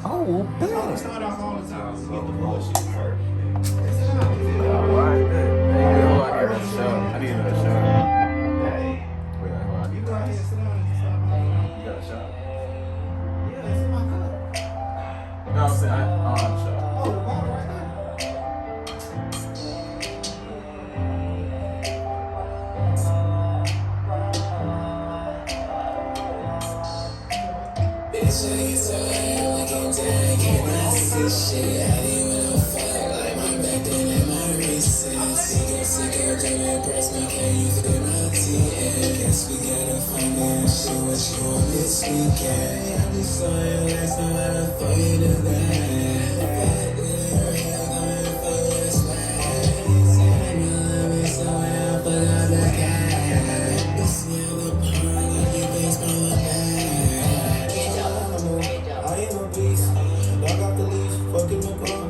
Oh, I start off all the time. Get the bullshit first. Alright, then. Hey, hold on, I need another shot. I need another shot. Hey, Wait, hold on. you go ahead and sit down and stop my phone. You got a shot? Yeah, it's in my cup. No, I'm saying I don't have a shot. Oh, the bottle right there. Bitch, I get so high, like I'm dying, can I see shit? I didn't wanna fuck, like my back then and my recess. Sicko, don't impress me, can't use it in my TN. Guess we gotta find that shit, what you want this weekend? I just saw your legs, know how to fuck you to that. Fuck with it real, going for the slide. Inside my love is so high, fuck out the cat. This is the part, like you base my back. I am a beast, dog off the leash, fucking my car.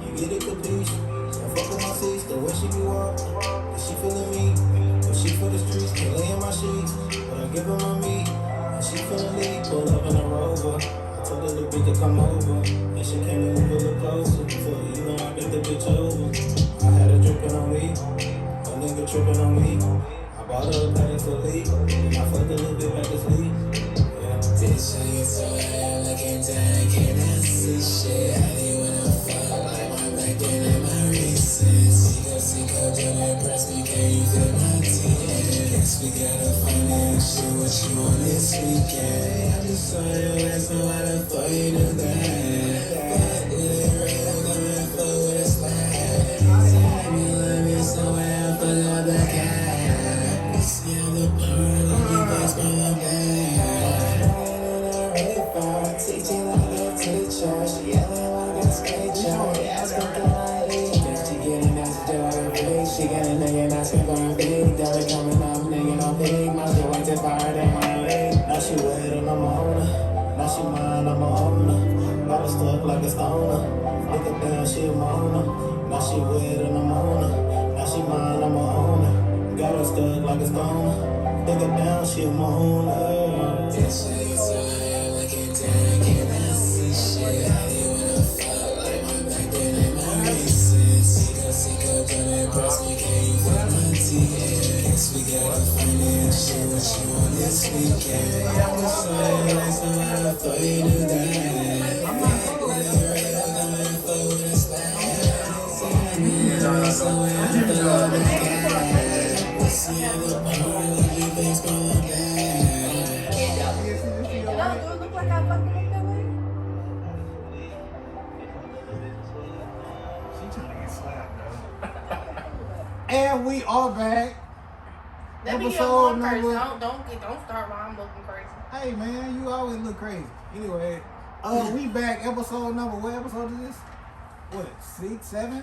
You get a capiche, I fuck with my seats, the way she be walk. Is she feeling me? But she for the streets, can lay in my sheets. But I give her my meat, and she feeling lead, pull up in a Rover. I told her the bitch to come over, and she came and move a little closer. So you know I get the bitch over. I had her dripping on me, a nigga tripping on me. I bought her a pack for leave, and I fucked a little bit back to sleep. Bitch, I get so high, like I'm dying, can I see shit? I didn't wanna fuck, like my back then and my recess. Sicko, don't impress me, can you feel my tears? Guess we gotta find that shit, what you want this weekend? I just saw your legs, know how to fuck you to that. Fuck with it real, gonna fuck with a slide. Inside me, love me so well, fuck out the cat. This is the part, let me pass my back. Teaching like a teacher, she yelling like a skater. Asking for my age, bitch, she getting nasty to her face. She got a nigga asking for her big. Dollar coming up, nigga no big. My shit went to fire, they my way. Now she wet and I'm a owner. Now she mine, I'm a owner. Got her stuck like a stoner. Look her down, she a moaner. Now she wet and I'm a owner. Now she mine, I'm a owner. Got her stuck like a stoner. Look her down, she a moaner. Bitch, so high, like a tank, can I see shit? I didn't wanna fuck, like my back then and my recess. Sicko, don't impress me, can you feel my tears? Guess we gotta find that shit, what you want this weekend? I just saw your legs, know how to fuck you to that. Fuck with it real, gonna fuck with a slide. Inside me, love so well, fuck all the cat. This is the part, like you base my back. No, do it look like I fucking look that way? She trying to get slapped, though. And we are back. Let me get Episode one first. number. Don't start while I'm looking crazy. Hey man, you always look crazy. Anyway, we back. Episode number. What episode is this? What? 6, 7,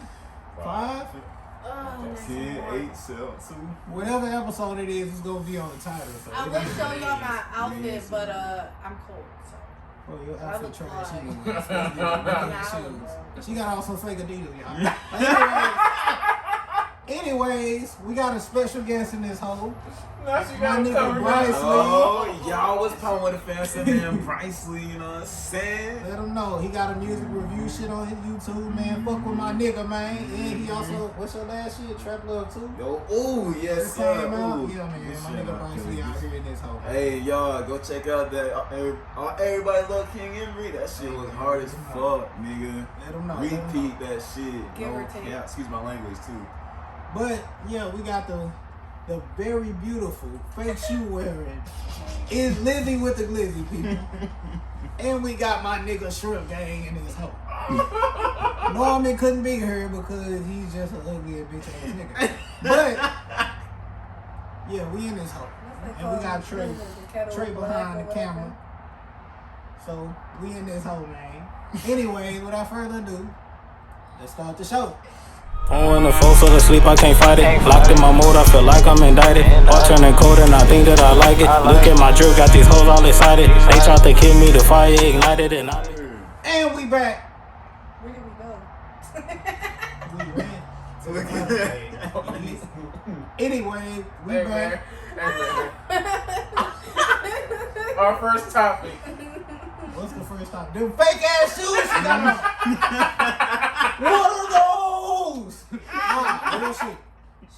5? 10, 8, 7, 2. Whatever episode it is, it's gonna be on the title. So I would show y'all my outfit, but I'm cold, so. Oh, your I outfit look trash. fly. She got on some fake Adidas, y'all. Anyways, we got a special guest in this hole. Now she My got nigga Brycely. Oh, y'all was popping with the fans of man Brycely, you know what I'm saying? Let him know. He got a music review shit on his YouTube, man. Fuck with my nigga, man. And he also, what's your last shit? Trap Love 2? Yo, ooh, yes, It sir. came out? Ooh. Yeah, man. Good My shit, nigga man. Brycely out here in this hole. Hey, y'all, go check out that Everybody Love King EmErY. That shit was hard as fuck, nigga. Let him know. Repeat that shit. Give No or take. cap. Excuse my language, too. But, yeah, we got the very beautiful, fake shoe wearing, is Lizzy with the Glizzy, people. And we got my nigga ShrimpGang in this hoe. Norman couldn't be here because he's just an ugly and bitch ass nigga. But, yeah, we in this hoe. And we got Trey behind the camera. So, we in this hoe, man. Anyways, without further ado, let's start the show. When the foes so to sleep, I can't fight it. Locked in my mode, I feel like I'm indicted. Alternating code and I think that I like it. Look at my drip, got these hoes all excited. They tried to kill me, the fire ignited and I... And we back. Where did we go? We ran. Anyway, we back. Our first topic. What's the first time? Them fake ass shoes she got on. What are those? Nah, real shit.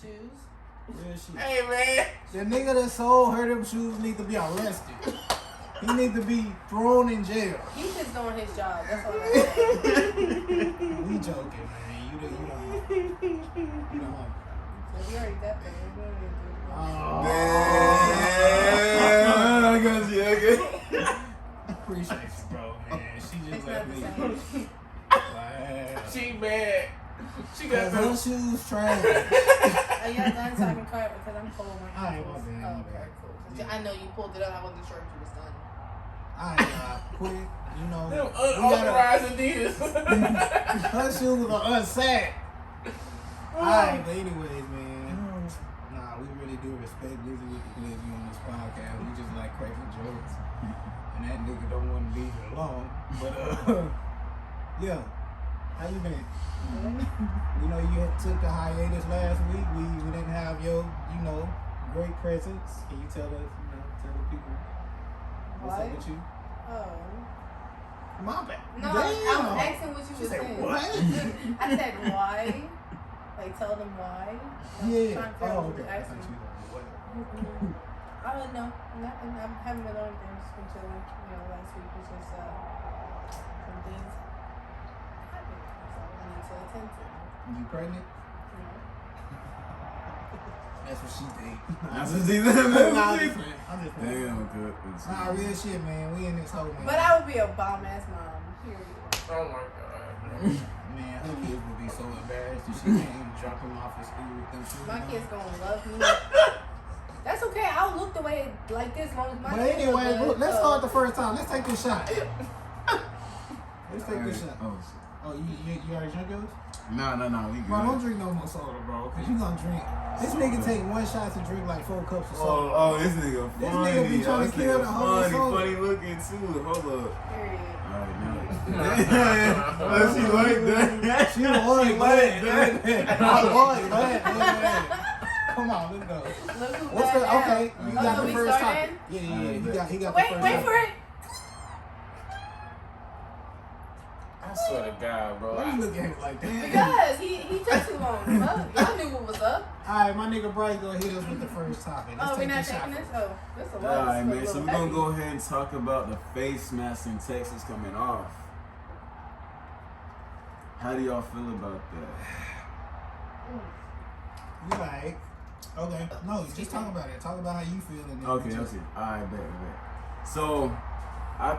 Shoes. Real shit. Hey, man. The nigga that sold her them shoes need to be arrested. He need to be thrown in jail. He's just doing his job. That's all I'm saying. We joking, man. You don't. So we already got that. Oh, Man. I got you, okay. appreciate you, bro, man. She just It's let not me. the same. Wow. She bad. She got Cause her those. shoes trash. Are y'all done talking car? Because I'm cold. All right, my bad, my Oh, okay, bad. cool. 'Cause I know you pulled it up. I wasn't sure if you was done. Alright, quick. You know, Them we gotta. unauthorized Adidas. Her shoes are unsacked. Alright, but anyways, man. Nah, we really do respect Lizzy with the Glizzy on this podcast. We just like cracking jokes. And that nigga don't want to leave it alone. But, yeah. How you been? We know you took the hiatus last week. We didn't have your, great presence. Can you tell us, tell the people what's up What? with you? Oh. My bad. No, Damn. I was asking what you She were said, saying. what? I said why. Like, tell them why. Yeah. Trying to figure out Oh, what okay. you I asked thought me. you were what? Oh, no. Nothing. I haven't been on anything. Just been chilling. Last week was just some things happened. So I need to attend to. You pregnant? You know. That's what she think. That's what she said, Nah, man. I'm just playing. I'm just playing. Damn, good. Nah, real shit, man. We in this hole, man. But I would be a bomb ass mom. Period. Oh my god. Man, her kids would be so embarrassed if she can't even drop them off at school with them shoes My on. kids gonna love me. That's okay. I'll look the way like this long as my But kids look anyway, good, look, let's so- start the first time. Let's take this shot. Let's take this shot. Oh, shit. Oh, you already drunk yours? No, we Bro, don't good. drink no more soda, bro, because you gonna drink. This nigga take one shot to drink like 4 cups of soda. Oh, this nigga This funny. nigga be trying to This kill nigga the whole funny, soda. funny looking too. Hold up. Period. Alright, now. Oh, she like that. She was like that. I was glad. Come on, let's go. Look who What's got the now. okay? You Oh, got so the we first started? topic. Yeah. He got Wait, the first wait topic. for it. I swear to God, bro. Why you looking at him like that? Because he took too long. Y'all knew what was up. Alright, my nigga Bryce gonna hit us with the first topic. Let's Oh, we take not this shot taking this? first. Oh, this a lot. Alright, This man. a So little we're gonna heavy. go ahead and talk about the face mask in Texas coming off. How do y'all feel about that? You like? Okay. No, just talk about it. Talk about how you feel. And then Okay. just- Alright, bet. So, I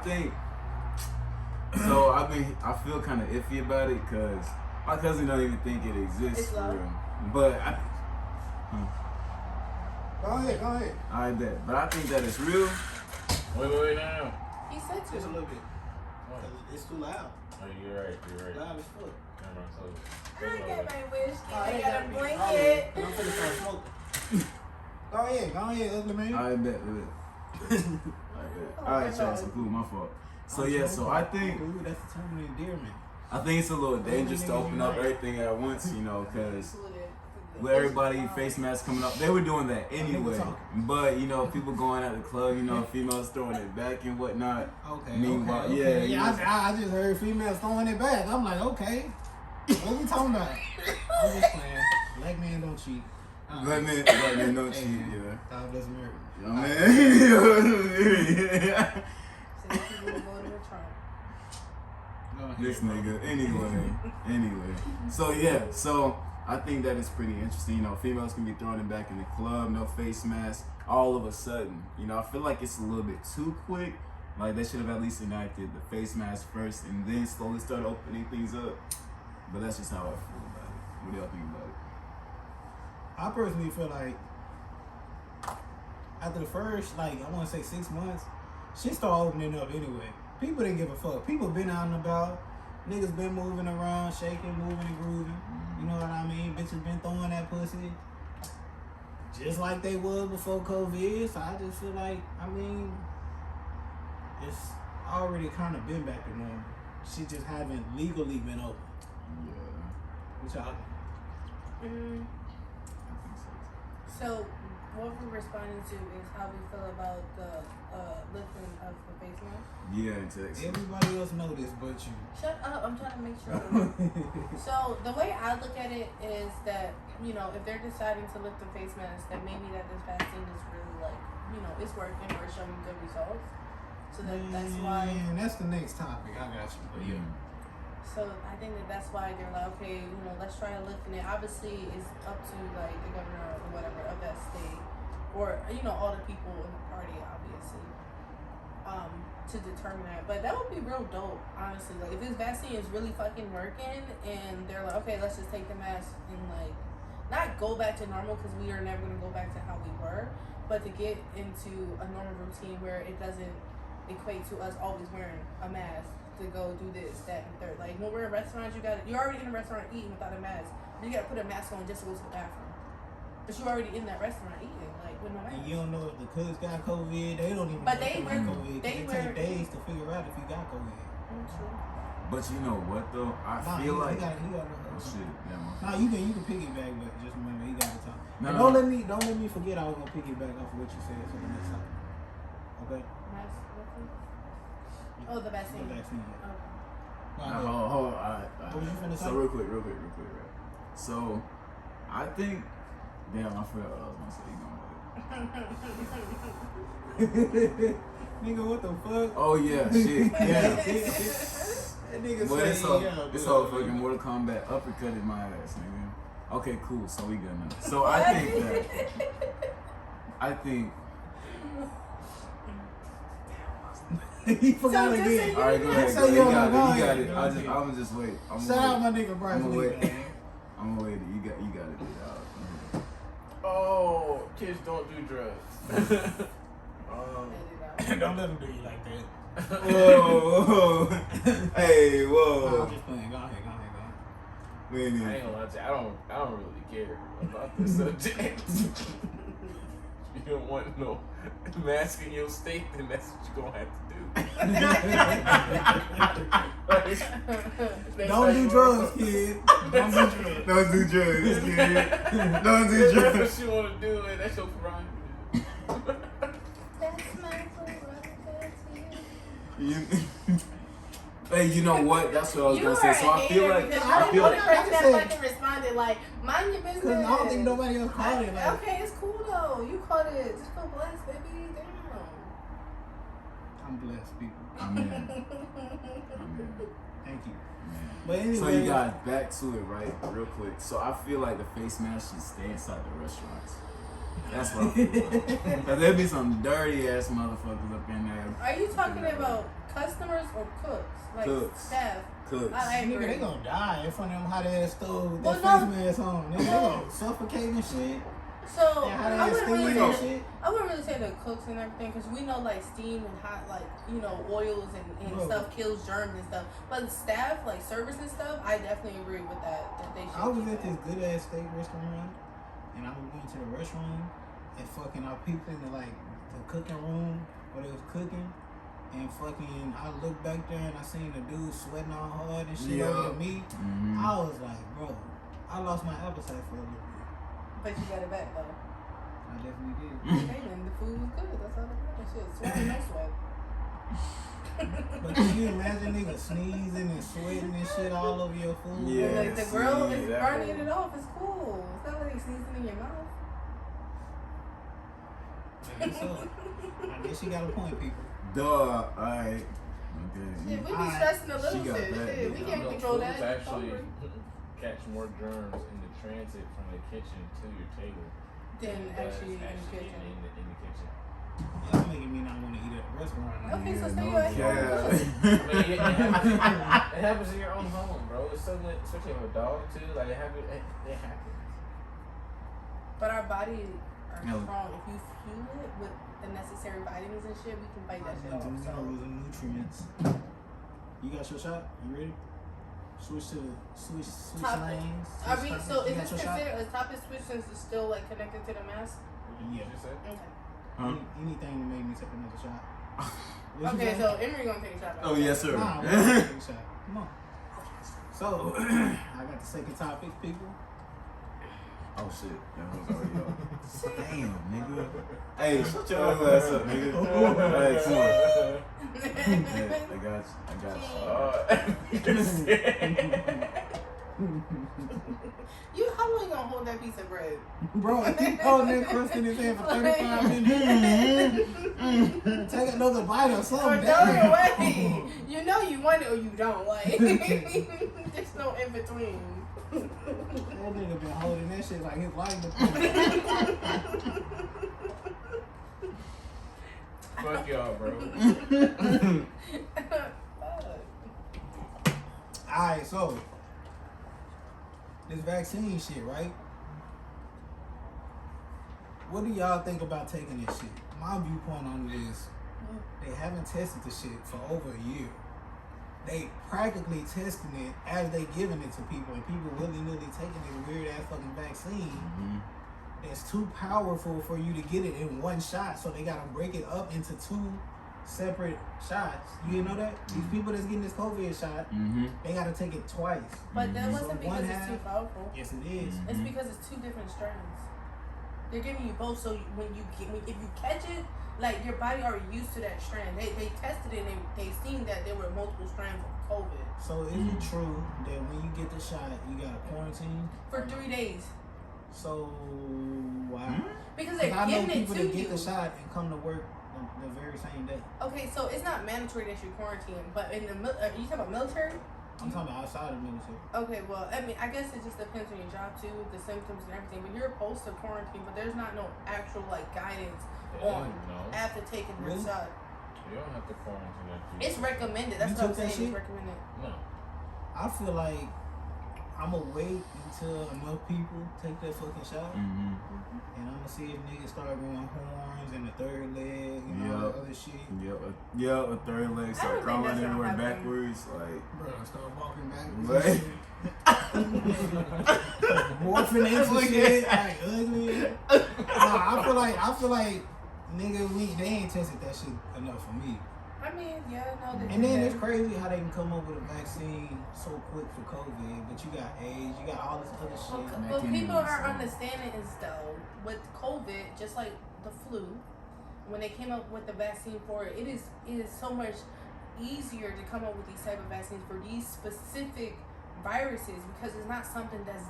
feel kind of iffy about it because my cousin don't even think it exists It's for low. real. But Go ahead. I bet. But I think that it's real. Wait now. He said Just a to. little bit. 'Cause it's too loud. Oh, you're right. Loud as fuck. Never mind, I got my wish. Oh, I they got a me. blanket. I'm finna start smoking. Go ahead, ugly man. I bet. Alright, y'all. So cool. My fault. So yeah. So I think. Ooh, that's the term of endearment. I think it's a little dangerous to open up everything at once, because with everybody face masks coming up, they were doing that anyway. But people going at the club, females throwing it back and whatnot. Okay. Meanwhile, okay. yeah, I just heard females throwing it back. I'm like, okay. What we talking about? I'm just playing. Black men don't cheat. Black men don't Hey, cheat, man. God bless America. yeah. Man. So people will go to the Trump. Go ahead, This bro. nigga. Anyway. So yeah. So I think that is pretty interesting. Females can be throwing it back in the club, no face mask, all of a sudden. I feel like it's a little bit too quick. Like they should have at least enacted the face mask first and then slowly start opening things up. But that's just how I feel about it. What do y'all think about it? I personally feel like after the first, I want to say 6 months, shit started opening up anyway. People didn't give a fuck. People been out and about. Niggas been moving around, shaking, moving and grooving. You know what I mean? Bitches been throwing that pussy just like they was before COVID. So I just feel like, it's already kind of been back to normal. Shit just haven't legally been open. Yeah. Which I Mm. I think so. So what we're responding to is how we feel about the lifting of the face mask. Yeah, in Texas. Everybody else know this but you. Shut up! I'm trying to make sure. So the way I look at it is that, you know, if they're deciding to lift the face mask, then maybe that this vaccine is really like, you know, it's working or showing good results. So that's why. And that's the next topic. I got you. But yeah. So I think that's why they're like, okay, you know, let's try lifting it. Obviously, it's up to like the governor or whatever of that state, or you know, all the people in the party, obviously, to determine that. But that would be real dope, honestly. Like if this vaccine is really fucking working, and they're like, okay, let's just take the mask and like not go back to normal because we are never gonna go back to how we were, but to get into a normal routine where it doesn't equate to us always wearing a mask to go do this, that, and third. Like when we're in restaurants, you're already in a restaurant eating without a mask. You gotta put a mask on just to go to the bathroom. But you're already in that restaurant eating, like with no mask. And you don't know if the cooks got COVID. They don't even But know they if wear- got COVID. they It wear- take days to figure out if you got COVID. True. But you know what though? I Nah, feel like he got oh shit, yeah, man. Nah, you can piggyback, but just remember he got to talk. No, And no. don't let me forget I was gonna piggyback off of what you said for the next time. Okay. Mask. Oh, the vaccine. The vaccine. Yeah. Okay. Nah, Hold on. What was you finna say? So real quick, right? So I think, damn, I forgot what I was gonna say. You going with it? Nigga, what the fuck? Oh yeah, shit, yeah. That nigga But say, it's yeah, all but- fucking Mortal Kombat uppercutted my ass, nigga. Okay, cool. So we good now. So I think He forgot So just again. say all right, go ahead. Say Go you ahead. on You the got it. line. You got it. I'm just wait. Shout out my nigga I'ma wait. Brycely, man. I'm gonna wait. You got it. Dude. Oh, kids don't do drugs. Don't let him do you like that. Whoa. Hey, Nah, whoa. I'm just playing. Go ahead. We ain't I even. ain't gonna lie to you, I don't really care about this subject. You don't want no mask in your state, then that's what you're gonna have to do. Don't do drugs, kid. Don't do drugs. Don't do drugs, kid. Don't do That's drugs. what you wanna do, and that's your prerogative. That's my prerogative. Hey, you know what? That's what I was You gonna are say. a So I feel hater like because I you're feel the only like person that Like I said- fucking responded like, mind your business. Because I don't think nobody else called it like. Okay, it's cool though. You called it. Just feel blessed, baby. Damn. I'm blessed, people. Amen. Thank you. Man. But anyway. So you guys, back to it, right? Real quick. So I feel like the face mask should stay inside the restaurants. That's what I feel like. Cause there be some dirty ass motherfuckers up in there. Are you talking about customers or cooks? Like Cooks. staff? Cooks. I Nigga, agree. they gonna die in front of them hot ass stove with Well, that no. face mask on. Nigga, they gonna suffocate and shit. So And hot I ass wouldn't really steam and say shit. I wouldn't really say the cooks and everything because we know like steam and hot like oils and Bro. stuff kills germs and stuff. But the staff like service and stuff, I definitely agree with that they should. I was keep at this that. good ass steak restaurant, and I was going to the restaurant, and fucking I peeped into like the cooking room where they was cooking, and fucking I looked back there and I seen the dude sweating all hard and shit Yeah. over the meat. Mhm. I was like, bro, I lost my appetite for a little bit. But you got it back though. I definitely did. Okay, then the food was good. That's all that matters. Shit, sweat or no sweat. But can you imagine niggas sneezing and sweating and shit all over your food? Yeah. Like the grill see, is that burning whole- it off. It's cool. It's not like they sneezing in your mouth. I guess you got a point, people. Duh. Alright. Okay. Shit, we be Alright. stressing a little She got shit. that, Shit, we yeah. can't You know, control foods that. actually Over. catch more germs in the transit from the kitchen to your table Then than it does actually in the kitchen. in the kitchen. That's making me not want to eat at a restaurant. Okay, so Yeah, stay no your ass cap. home. I mean, it happens in your own home, bro. It's something, especially with a dog too. Like it happens. But our body are No. strong. If you fuel it with the necessary vitamins and shit, we can fight that shit off. Vitamins, So. minerals, and nutrients. You got your shot? You ready? Switch Topic. lanes. Are we, so You is got this your shot? considered a topic switch since it's still like connected to the mask? Yeah. You said? Okay. Huh? Anything to make me take another shot. What you Okay, say? so EmErY gonna take a shot. Oh yes, sir. Nah, we're gonna take a shot. Come on. So, I got the second topic, people. Oh shit, that was already off. Damn, nigga. Hey, shut your ugly ass up, nigga. Hey, come on. Hey, I got You, how long you gonna hold that piece of bread? Bro, if you holding that crust in his hand for 35 minutes, take another bite or Or something. throw it away. You know you want it or you don't. Like, there's no in between. That nigga been holding that shit like his life depends. Fuck y'all, bro. Alright, so this vaccine shit, right? What do y'all think about taking this shit? My viewpoint on it is they haven't tested the shit for over a year. They practically testing it as they giving it to people, and people willy-nilly taking this weird ass fucking vaccine. It's too powerful for you to get it in one shot, so they gotta break it up into 2 separate shots. You know that? These people that's getting this COVID shot, they gotta take it twice. But that wasn't So because one it's too half- powerful. Yes, it is. It's because it's 2 different strands. They're giving you both, so if you catch it, like your body already used to that strand. They tested it and they seen that there were multiple strands of COVID. So is it true that when you get the shot, you gotta quarantine For 3 days. So wow. Because 'Cause they're I know giving it people to that get you. the shot and come to work the very same day. Okay, so it's not mandatory that you quarantine, but in the you talking about military? I'm talking about outside of military. Okay, well, I mean, I guess it just depends on your job too, the symptoms and everything. But you're supposed to quarantine, but there's not no actual like guidance on after taking the Really? shot. You don't have to quarantine after you. It's recommended. That's You what I'm took that saying. It's shit? recommended. No. I feel like I'm gonna wait until enough people take that fucking shot, and I'm gonna see if niggas start going horns and the third leg and all that other shit. a third leg I start don't think crawling that's gonna everywhere happen. backwards, like. Bro, start walking What? backwards. Morphing into shit, like ugly. Nah, I feel like nigga, they ain't tested that shit enough for me. I mean, yeah, no. And then it's crazy how they can come up with a vaccine so quick for COVID, but you got AIDS, you got all this other shit. What people are understanding is though, with COVID, just like the flu, when they came up with the vaccine for it, it is so much easier to come up with these type of vaccines for these specific viruses because it's not something that's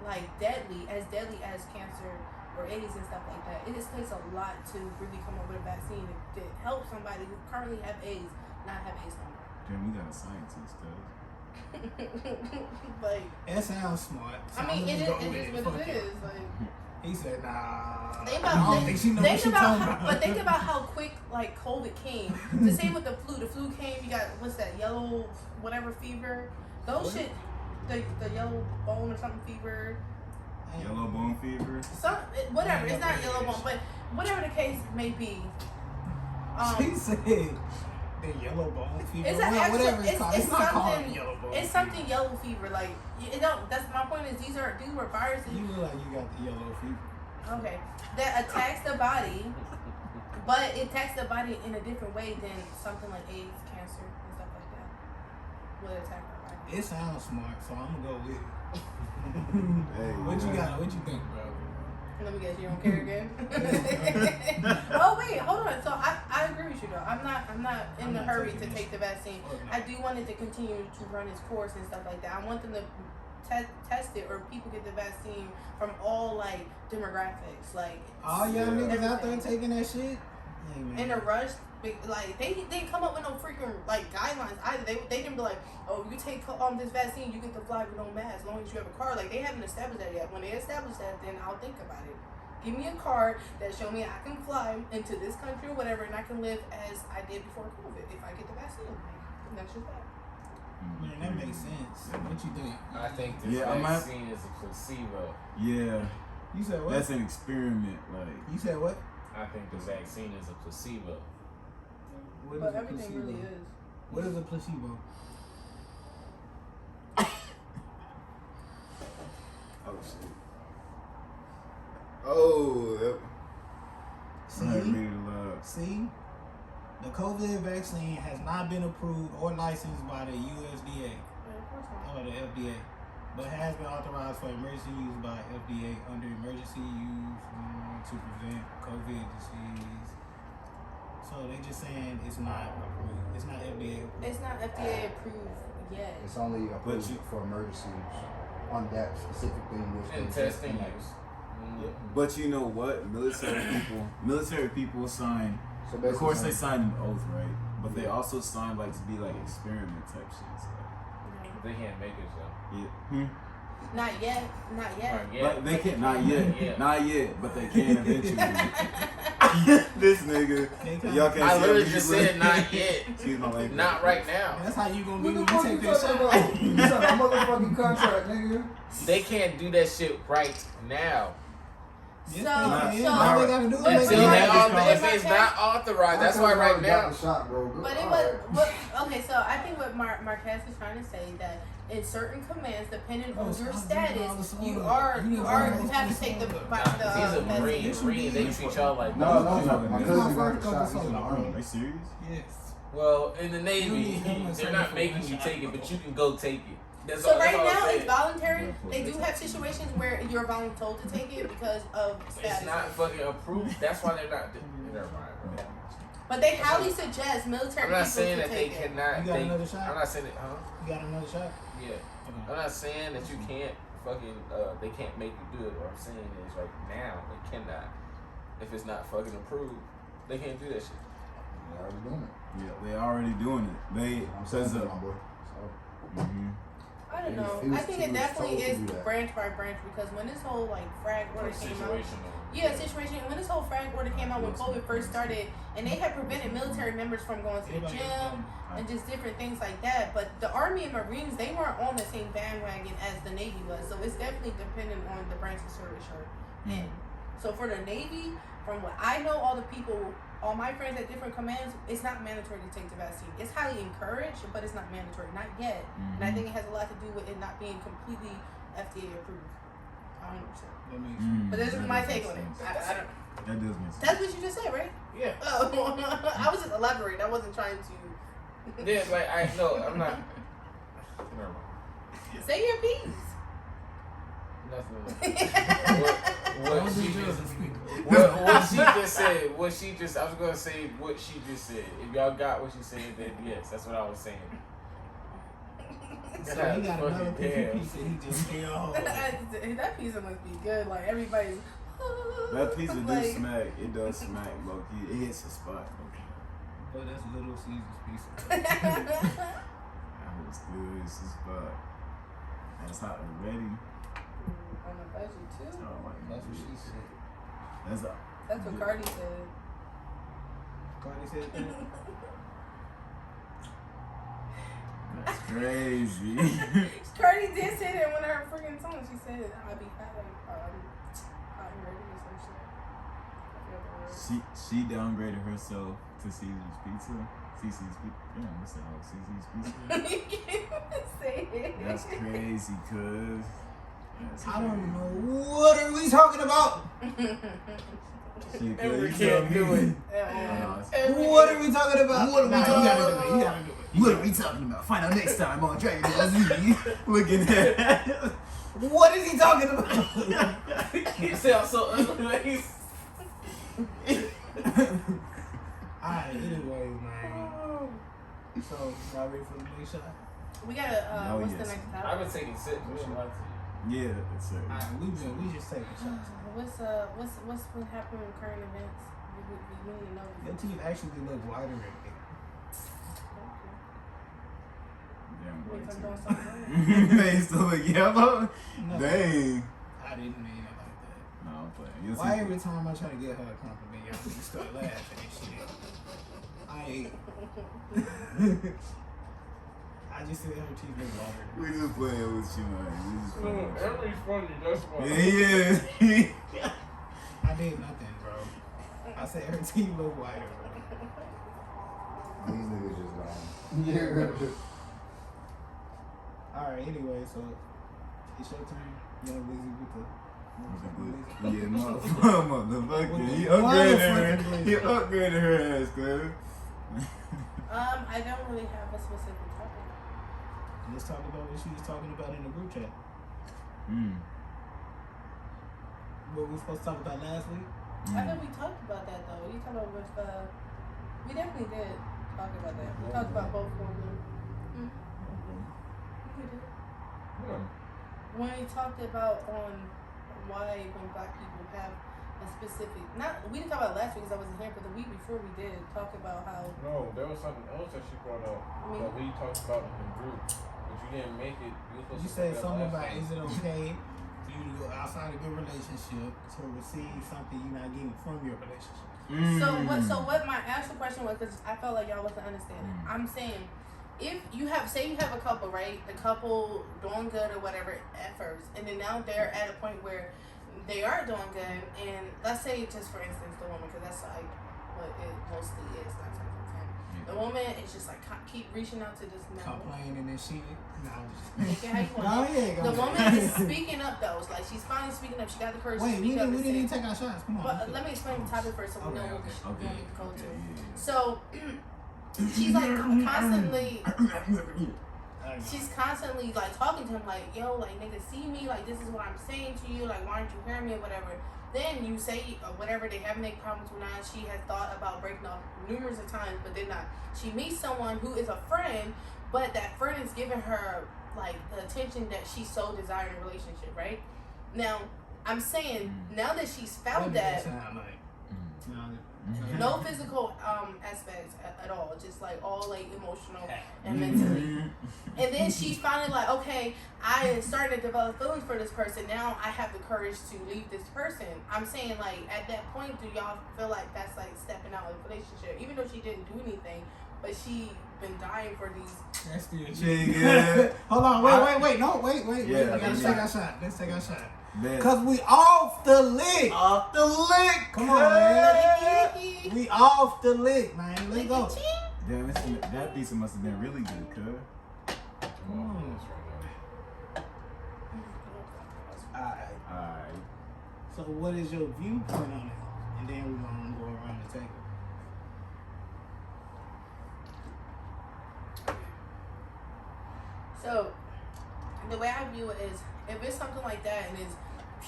like deadly as cancer or AIDS and stuff like that. It just takes a lot to really come up with a vaccine that helps somebody who currently have AIDS not have AIDS no more. Damn, we got a scientist, cuz. Like, That sounds smart. So I mean, I'm it gonna go with is what Fuck it is. Like, He said, nah. think I don't think she know what she talking about. But think about how quick like COVID came. The same with the flu. The flu came. You got what's that yellow whatever fever? Those shit. The yellow bone or something fever. Yellow bone fever. Whatever. It's not yellow bone, but whatever the case may be. She said the yellow bone fever. It's an actual. Whatever it's called. It's not called something. yellow bone It's fever. something yellow fever. Like it don't. That's my point. Is these were viruses. You look like you got the yellow fever. Okay, that attacks the body, but it attacks the body in a different way than something like AIDS, cancer, and stuff like that. Will attack the body. It sounds smart, so I'm gonna go with it. Hey, What you got? What you think, bro? Let me guess, you don't care again. Oh wait, hold on. So I agree with you though. I'm not in a hurry to take the vaccine. I do want it to continue to run its course and stuff like that. I want them to test it or people get the vaccine from all like demographics, like All y'all niggas out there everything. taking that shit? Hey, man. In a rush, like they didn't come up with no freaking like guidelines either. They didn't be like, oh, you take this vaccine, you get to fly with no mask as long as you have a card. Like they haven't established that yet. When they establish that, then I'll think about it. Give me a card that show me I can fly into this country or whatever, and I can live as I did before COVID if I get the vaccine. And that's just that. Man, that makes sense. What you think? I think this vaccine is a placebo. Yeah, You said what? that's an experiment. Like, You said what? I think the vaccine is a placebo. What But is a everything placebo? really is. What is a placebo? oh shit. Oh, that. See? The COVID vaccine has not been approved or licensed by the USDA But of course not. or the FDA. but has been authorized for emergency use by FDA under emergency use to prevent COVID disease. So they just saying it's not approved. It's not FDA approved. It's not FDA approved yet. It's only approved for emergency use on that specific thing. Which And they just testing enacted. use. But you know what? Military people sign. So Of course, they basically, signed an oath, right? But they also signed like to be like experiment type shit. So. They can't make it, so. Yeah. Not yet. Not yet. Not yet. Like they can't. Not yet. Yeah. Not yet. But they can eventually. This nigga. Y'all can't I see literally him, just he's said not yet. Excuse my language. Not right now. That's how you gonna be what the when fuck you take you that talking shot. about? You signed a motherfucking contract, nigga. They can't do that shit right now. Yes, So- they can. so- All they gotta do is Until make they it. if it's not authorized, that's why right now. Got the shot, bro. But it was okay. So I think what Marquez is trying to say that in certain commands, depending on your status, you have to take the He's a Marine. Marine, they treat y'all like No, This my is cousin my got first the shot. cousin He's in the son. army. Are you serious? Yes. Well, in the Navy, You need they're not making you take it, but you can go take it. That's So all, right that's all I'm now saying. it's voluntary. They do have situations where you're voluntold to take it because of status. It's not fucking approved. That's why they're not. Never mind, bro. But they highly suggest military I'm not people saying to that they take it. cannot. You got another shot? I'm not saying that, huh? You got another shot? Yeah. Okay. I'm not saying that you can't fucking. They can't make you do it. What I'm saying is right now they cannot. If it's not fucking approved, they can't do that shit. They already doing it. Yeah, they already doing it. They I'm says saying, my boy. So, I don't It know. was- I think he it was definitely told to is do that. branch by branch because when this whole like frag order came out. Situational. Yeah, situation. When this whole frag order came out when COVID first started, and they had prevented military members from going to the gym and just different things like that. But the Army and Marines, they weren't on the same bandwagon as the Navy was. So it's definitely dependent on the branch of service you're in. So for the Navy, from what I know, all my friends at different commands, it's not mandatory to take the vaccine. It's highly encouraged, but it's not mandatory, not yet. And I think it has a lot to do with it not being completely FDA approved. 100%. That makes sense. But this is my take on it. I don't. That does make sense. That's what you just said, right? Yeah. Oh, I was just elaborating. I wasn't trying to. Yeah, like I'm not. Never mind. Say your piece. Nothing. What she just. What she just said. What she just. I was gonna say what she just said. If y'all got what she said, then yes, that's what I was saying. So he got another Fucking piece damn. that he just killed. That pizza must be good. Like everybody's. That pizza like, does smack. It does smack, low key. It hits the spot. But that's Little Caesar's pizza. That was good. It's the spot. That's hot already. On the budget too. Oh my that's what God. she said. That's what Cardi said. Cardi said that. That's crazy. Cardi did say that in one of her freaking songs. She said, "I'll be hot and ready" or some shit. I forgot the word. She downgraded herself to Caesar's Pizza. CC's Pizza. Yeah, what's that? CC's Pizza. You can't say it. That's crazy, cuz. I don't know. What are we talking about? Shit, Emery cuz, can't do it. What are we talking about? What are we Nah, talking you gotta about? do it. You gotta do it. What are we talking about? Find out next time on Dragon Ball Z. Looking at What is he talking about? You sound so ugly. Alright, anyways, man. So, y'all ready for the next shot? We gotta. Oh, What's yes. the next I've topic? been taking sips. What you like to? yeah, that's it. Alright, we just taking shots. What's been happening with current events? We need to know. Your teeth actually look whiter than me. Damn, Wait, boy, I'm too. doing something. They still look yellow. No, Dang. I didn't mean it like that. No, I'm playing. You'll Why see. every time I try to get her a compliment, y'all just start laughing and shit? I just said her teeth look whiter. We just playing with you, man. We just playing with you. Emery's funny. That's why. Yeah. I did nothing, bro. I said her teeth look whiter, bro. These niggas just lying. Yeah. Alright, anyway, so it's your turn. Young Lizzy with the Yeah, motherfucker. He upgraded her. He upgraded her ass, cuz. I don't really have a specific topic. Let's talk about what she was talking about in the group chat. What we supposed to talk about last week? I think we talked about that though. You talked about with we definitely did talk about that. We talked about both of them. We did. When we talked about why when black people have a specific we didn't talk about it last week because I wasn't here, but the week before we did talk about how No, there was something else that she brought up that we talked about in the group, but you didn't make it. You said something about is it okay for you to go outside of your relationship to receive something you're not getting from your relationship? So what my actual question was, because I felt like y'all wasn't understanding. I'm saying, if you have a couple, right? The couple doing good or whatever at first, and then now they're at a point where they are doing good, and let's say just for instance the woman, because that's like what it mostly is. 9 times out of 10. The woman is just like keep reaching out to this man. Complaining and shit. No, I'm just Make it how you want it. The woman is speaking up though. It's like she's finally speaking up. She got the courage to speak up. We didn't even take our shots. Come on. But let me explain the topic first so we know what we need to go to. Yeah. So she's like constantly she's constantly like talking to him like, yo, like nigga, see me, like this is what I'm saying to you, like why aren't you hearing me or whatever. Then you say whatever, they have any problems with now. She has thought about breaking off numerous of times, but they're not. She meets someone who is a friend, but that friend is giving her like the attention that she so desired in a relationship, right? Now, I'm saying now that she's found that no physical aspects at all, just like all like emotional and mentally. And then she's finally like, okay, I started to develop feelings for this person. Now I have the courage to leave this person. I'm saying like at that point, do y'all feel like that's like stepping out of the relationship, even though she didn't do anything, but she been dying for these. That's still Yeah. Hold on, wait. No, wait. Yeah, We gotta take our shot. Let's take our shot. Man. Cause we off the lick. Off the lick. Come on, man. We off the lick, man. Let's go. Damn, that pizza must have been really good, cuz. Alright. So what is your viewpoint on it? And then we're gonna go around the table. So the way I view it is, if it's something like that and it's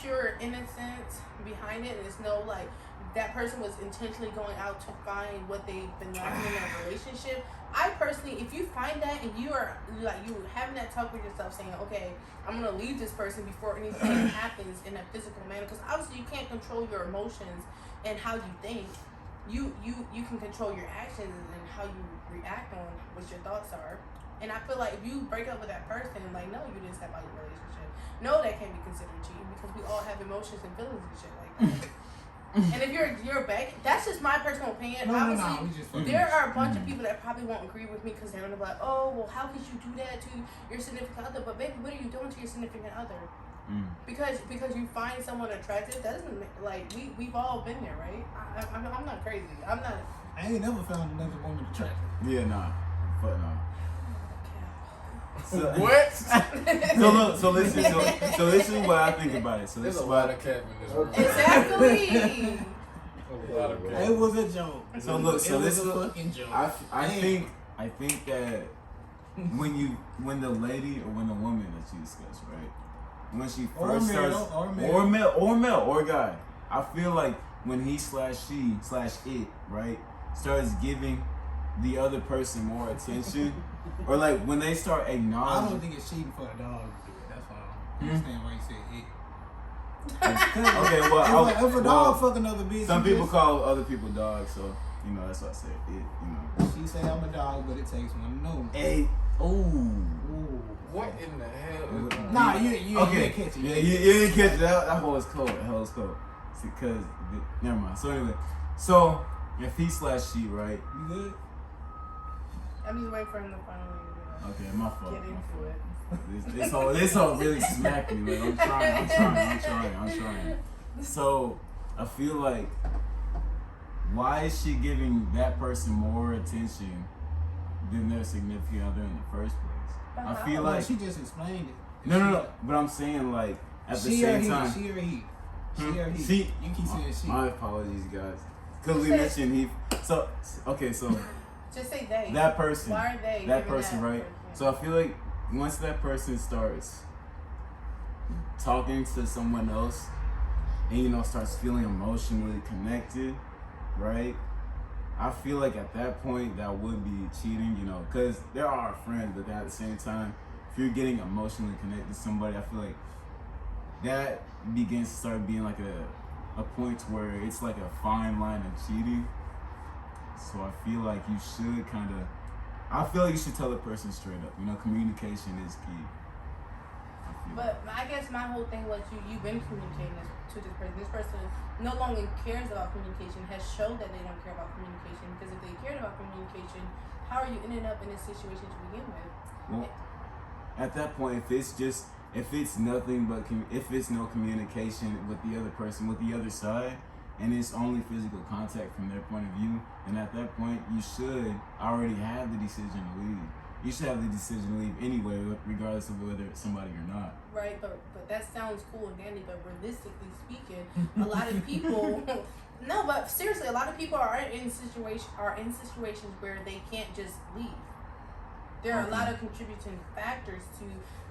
pure innocence behind it, and it's no like that person was intentionally going out to find what they've been lacking in a relationship. I personally, if you find that and you are like you having that talk with yourself, saying, okay, I'm gonna leave this person before anything happens in a physical manner, because obviously you can't control your emotions and how you think. You can control your actions and how you react on what your thoughts are. And I feel like if you break up with that person, like, no, you didn't step out of your relationship. No, that can't be considered cheating, because we all have emotions and feelings and shit like that. And if you're back, that's just my personal opinion. Obviously, there are a bunch of people that probably won't agree with me because they're gonna be like, oh, well, how could you do that to your significant other? But baby, what are you doing to your significant other? Because you find someone attractive, that doesn't like we've all been there, right? I'm not crazy. I'm not. I ain't never found another woman attractive. Yeah, nah. Fuck nah. So, What? so listen. So this is what I think about it. So this There's is a what lot of cap in this room. Exactly. A lot of cap. It was a joke. So look. So it this was is a fucking joke. I think that when the lady or when the woman that you discuss, right? When she first starts, or male or guy, I feel like when he / she / it, right, starts giving the other person more attention, or like when they start I acknowledging. don't think it's cheating for a dog to do it. That's why I don't understand why you said it. Okay, well, if a dog fuck another bitch, some people call other people dogs, so you know that's why I said it. You know. She say I'm a dog, but it takes one to know. Hey, ooh. What in the hell is Nah, you Okay. didn't catch it. Yeah, you didn't catch it. That hole is cold. That hole is cold. Because never mind. So anyway, so if he / she, right? You good? I'm just waiting for him to finally Okay, my fault. get into it. This whole really smacked me. Like, I'm trying. So I feel like, why is she giving that person more attention than their significant other in the first place? I feel like she just explained it. no. But I'm saying like at the same time. She or he. She. You keep saying she. My apologies, guys. Because we mentioned he. So okay, so Just say they. that person. Why are they? That giving person, right? So I feel like once that person starts talking to someone else and, you know, starts feeling emotionally connected, right? I feel like at that point that would be cheating, you know, because there are friends, but at the same time, if you're getting emotionally connected to somebody, I feel like that begins to start being like a point where it's like a fine line of cheating. So I feel like you should you should tell the person straight up. You know, communication is key. But I guess my whole thing was you've been communicating this to this person. This person no longer cares about communication, has shown that they don't care about communication. Because if they cared about communication, how are you ending up in this situation to begin with? Well, at that point, if it's nothing but if it's no communication with the other person, with the other side, and it's only physical contact from their point of view, then at that point you should already have the decision to leave. You should have the decision to leave anyway, regardless of whether it's somebody or not. Right, but that sounds cool and dandy, but realistically speaking, a lot of people no, but seriously, a lot of people are in situations where they can't just leave. There are a lot of contributing factors to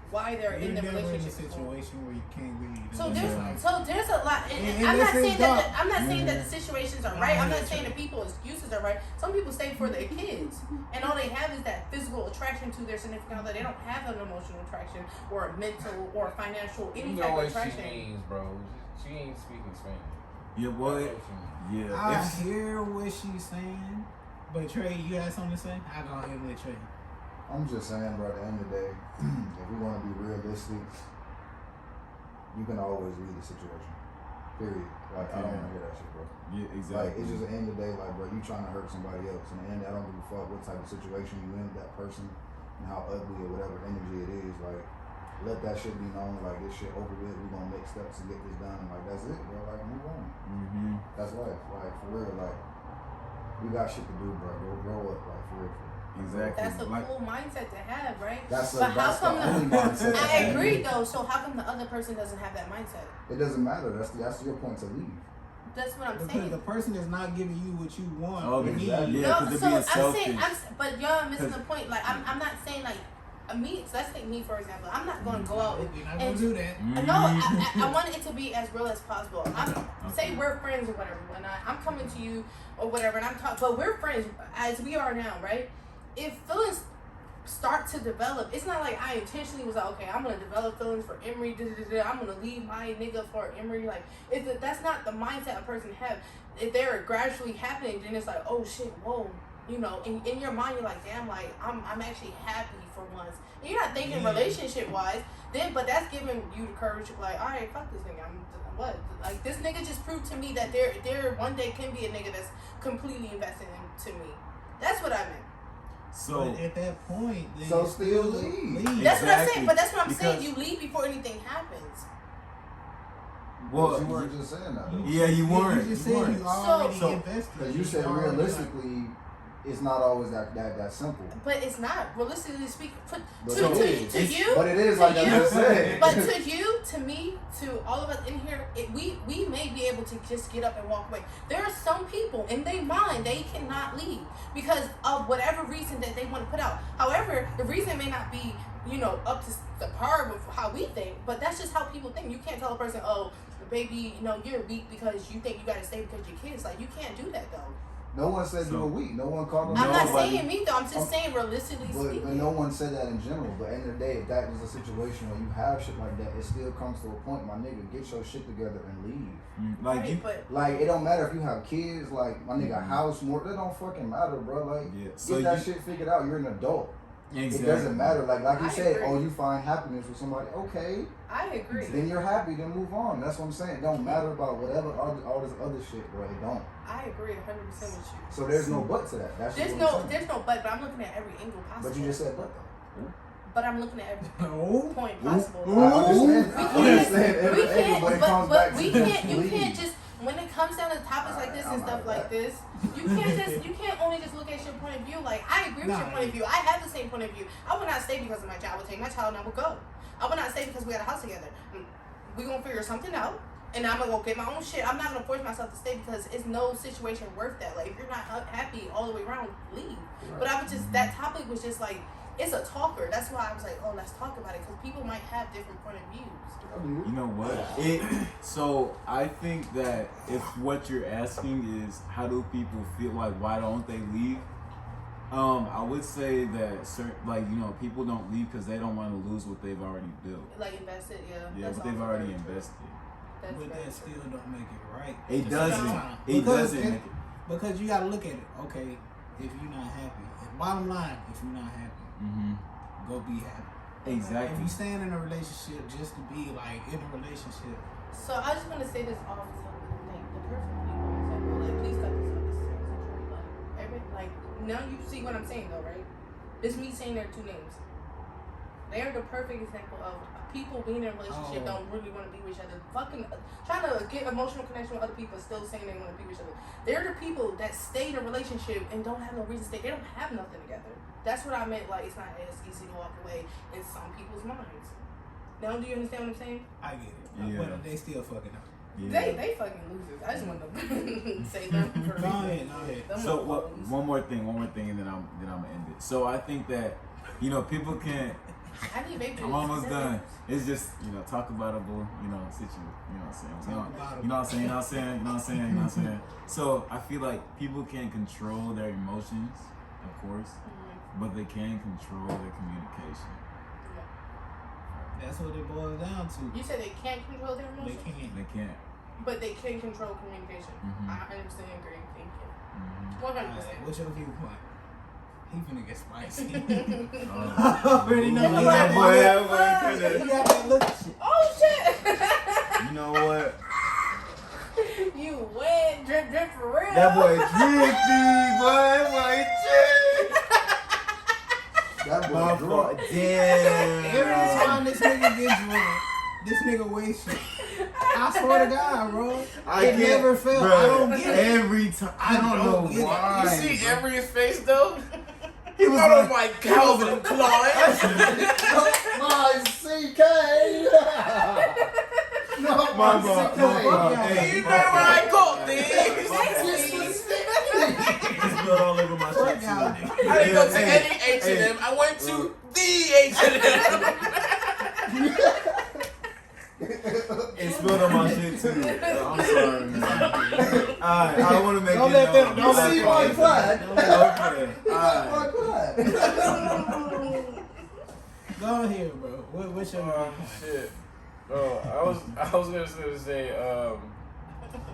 why they're in the relationship. In a situation where you can't leave. So there's a lot, and I'm not saying that the situations are right. I'm not saying that people's excuses are right. Some people stay for their kids, and all they have is that physical attraction to their significant other. They don't have an emotional attraction or a mental or financial any type of attraction. She means, bro. She ain't speaking Spanish. Yeah, boy. Yeah. I hear what she's saying, but Trey, you had something to say? I go ahead with Trey. I'm just saying, bro, at the end of the day, if we want to be realistic, you can always leave the situation. Period. Like, I don't want to hear that shit, bro. Yeah, exactly. Like, it's just the end of the day, like, bro, you trying to hurt somebody else. In the end, I don't give a fuck what type of situation you in with that person and how ugly or whatever energy it is. Like, let that shit be known. Like, this shit over with. We're going to make steps to get this done. And, like, that's it, bro. Like, move on. Mm-hmm. That's life. Like, for real. Like, we got shit to do, bro. Go grow up. Like, for real. Exactly. That's a cool mindset to have, right? That's but how come the only mindset. I agree though. So how come the other person doesn't have that mindset? It doesn't matter. That's your point to leave. That's what I'm because saying. The person is not giving you what you want. Oh, exactly. Yeah, no, because so being selfish. but y'all missing the point. Like I'm not saying like me. So let's take me for example. I'm not going to go out You're not going to do that. No, I want it to be as real as possible. Say we're friends or whatever, and I'm coming to you or whatever, and I'm talking, but we're friends as we are now, right? If feelings start to develop, it's not like I intentionally was like, okay, I'm gonna develop feelings for EmErY. I'm gonna leave my nigga for EmErY. Like, that's not the mindset a person have. If they're gradually happening, then it's like, oh shit, whoa, you know. In your mind, you're like, damn, like I'm actually happy for once. And you're not thinking relationship wise. Then, but that's giving you the courage to be like, all right, fuck this nigga. What? Like this nigga just proved to me that there one day can be a nigga that's completely invested into me. That's what I meant. So but at that point, then so still leave. That's what I'm saying. But that's what I'm saying. You leave before anything happens. Well, you weren't just saying that. Yeah, you weren't. You just said you already invested. Because you said realistically, it's not always that simple. But it's not. Realistically speaking, to you. But it is like I just said. But to you, to me, to all of us in here, we may be able to just get up and walk away. There are some people in their mind they cannot leave because of whatever reason that they want to put out. However, the reason may not be, you know, up to the par with how we think, but that's just how people think. You can't tell a person, oh, baby, you know, you're weak because you think you gotta stay because your kids. Like, you can't do that though. No one said you were weak. No one called them. I'm not saying me though. I'm just saying realistically speaking. But no one said that in general. But at the end of the day, if that is a situation where you have shit like that, it still comes to a point, my nigga, get your shit together and leave. Like it don't matter if you have kids. Like my nigga, house, more. That don't fucking matter, bro. Like get that shit figured out. You're an adult. Exactly. It doesn't matter. Like you said, agree. oh, you find happiness with somebody. Okay. I agree. Then you're happy. Then move on. That's what I'm saying. It don't matter about whatever all this other shit, bro. It don't. I agree 100% with you. So there's no but to that. There's no but. But I'm looking at every angle possible. But you just said but though. But I'm looking at every point possible. I understand every angle, but it comes back to you can't just. When it comes down to topics like this and stuff like this, you can't only just look at your point of view. Like, I agree with your point of view. I have the same point of view. I would not stay because of my child. I would take my child and I would go. I would not stay because we had a house together. We're going to figure something out. And I'm going to go get my own shit. I'm not going to force myself to stay because it's no situation worth that. Like, if you're not happy all the way around, leave. Right. But I would just, that topic was just like, it's a talker. That's why I was like, oh, let's talk about it, because people might have different point of views. You know what? So I think that if what you're asking is how do people feel, like why don't they leave? I would say that certain, like, you know, people don't leave because they don't want to lose what they've already built. Like invested, yeah. Yeah, but they've already invested. But that still don't make it right. It doesn't. It doesn't make it. Because you gotta look at it. Okay, if you're not happy, bottom line, if you're not happy, go be happy. Exactly. If you stand in a relationship just to be like in a relationship. So I just want to say this off the perfect people example. Like, please cut this off. This is like now you see what I'm saying though, right? It's me saying their two names. They are the perfect example of people being in a relationship don't really want to be with each other. Fucking trying to get emotional connection with other people, still saying they want to be with each other. They're the people that stay in a relationship and don't have no reason to stay. They don't have nothing together. That's what I meant. Like, it's not as easy to walk away in some people's minds. Now, do you understand what I'm saying? I get it. Yeah. But they still fucking up. Yeah. They fucking losers. I just want to say them for Go ahead. So one more thing, and then I'm gonna end it. So I think that, you know, people can't. I'm almost done. It's just, you know, talk aboutable, you know, situation. You know what I'm saying? You know what I'm saying? So I feel like people can't control their emotions, of course, but they can control their communication. That's what it boils down to. You said they can't control their emotions? They can't. But they can control communication. I understand, Greg. Thank you. 100%. What's your viewpoint? He finna get spicy. Already know. He got that look shit. Oh shit! You know what? You wet, drip for real. That boy drippy, boy. That boy damn. Every time this nigga gets drunk, this nigga waste shit. I swear to God, bro. It never felt. Bro, I don't get it. Every time. I don't know why. You see EmErY's face though? He was Oh like, my Calvin Klein. My CK. No, my CK. Hey, You know where I got these? it's spilled all over my shirt too. I didn't go to any H&M. I went to the H&M. It spilled on my shit too. I'm sorry, man. Alright, I want to make Don't it let them. known. Don't see my pride. Okay. My God. Go ahead, bro. What's your Shit. Oh, I was gonna say,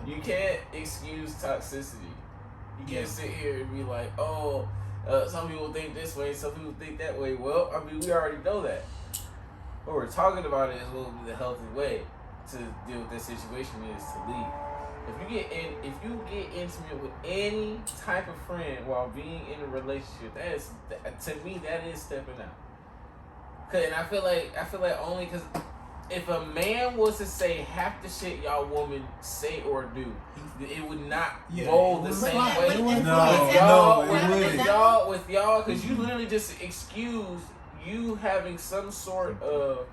you can't excuse toxicity. You can't sit here and be like, oh, some people think this way, some people think that way. Well, I mean, we already know that. What we're talking about is what would be the healthy way to deal with this situation is to leave. If you get intimate with any type of friend while being in a relationship, to me that is stepping out. And I feel like only because if a man was to say half the shit y'all women say or do, it would not roll the same way. With y'all, because you literally just excuse you having some sort of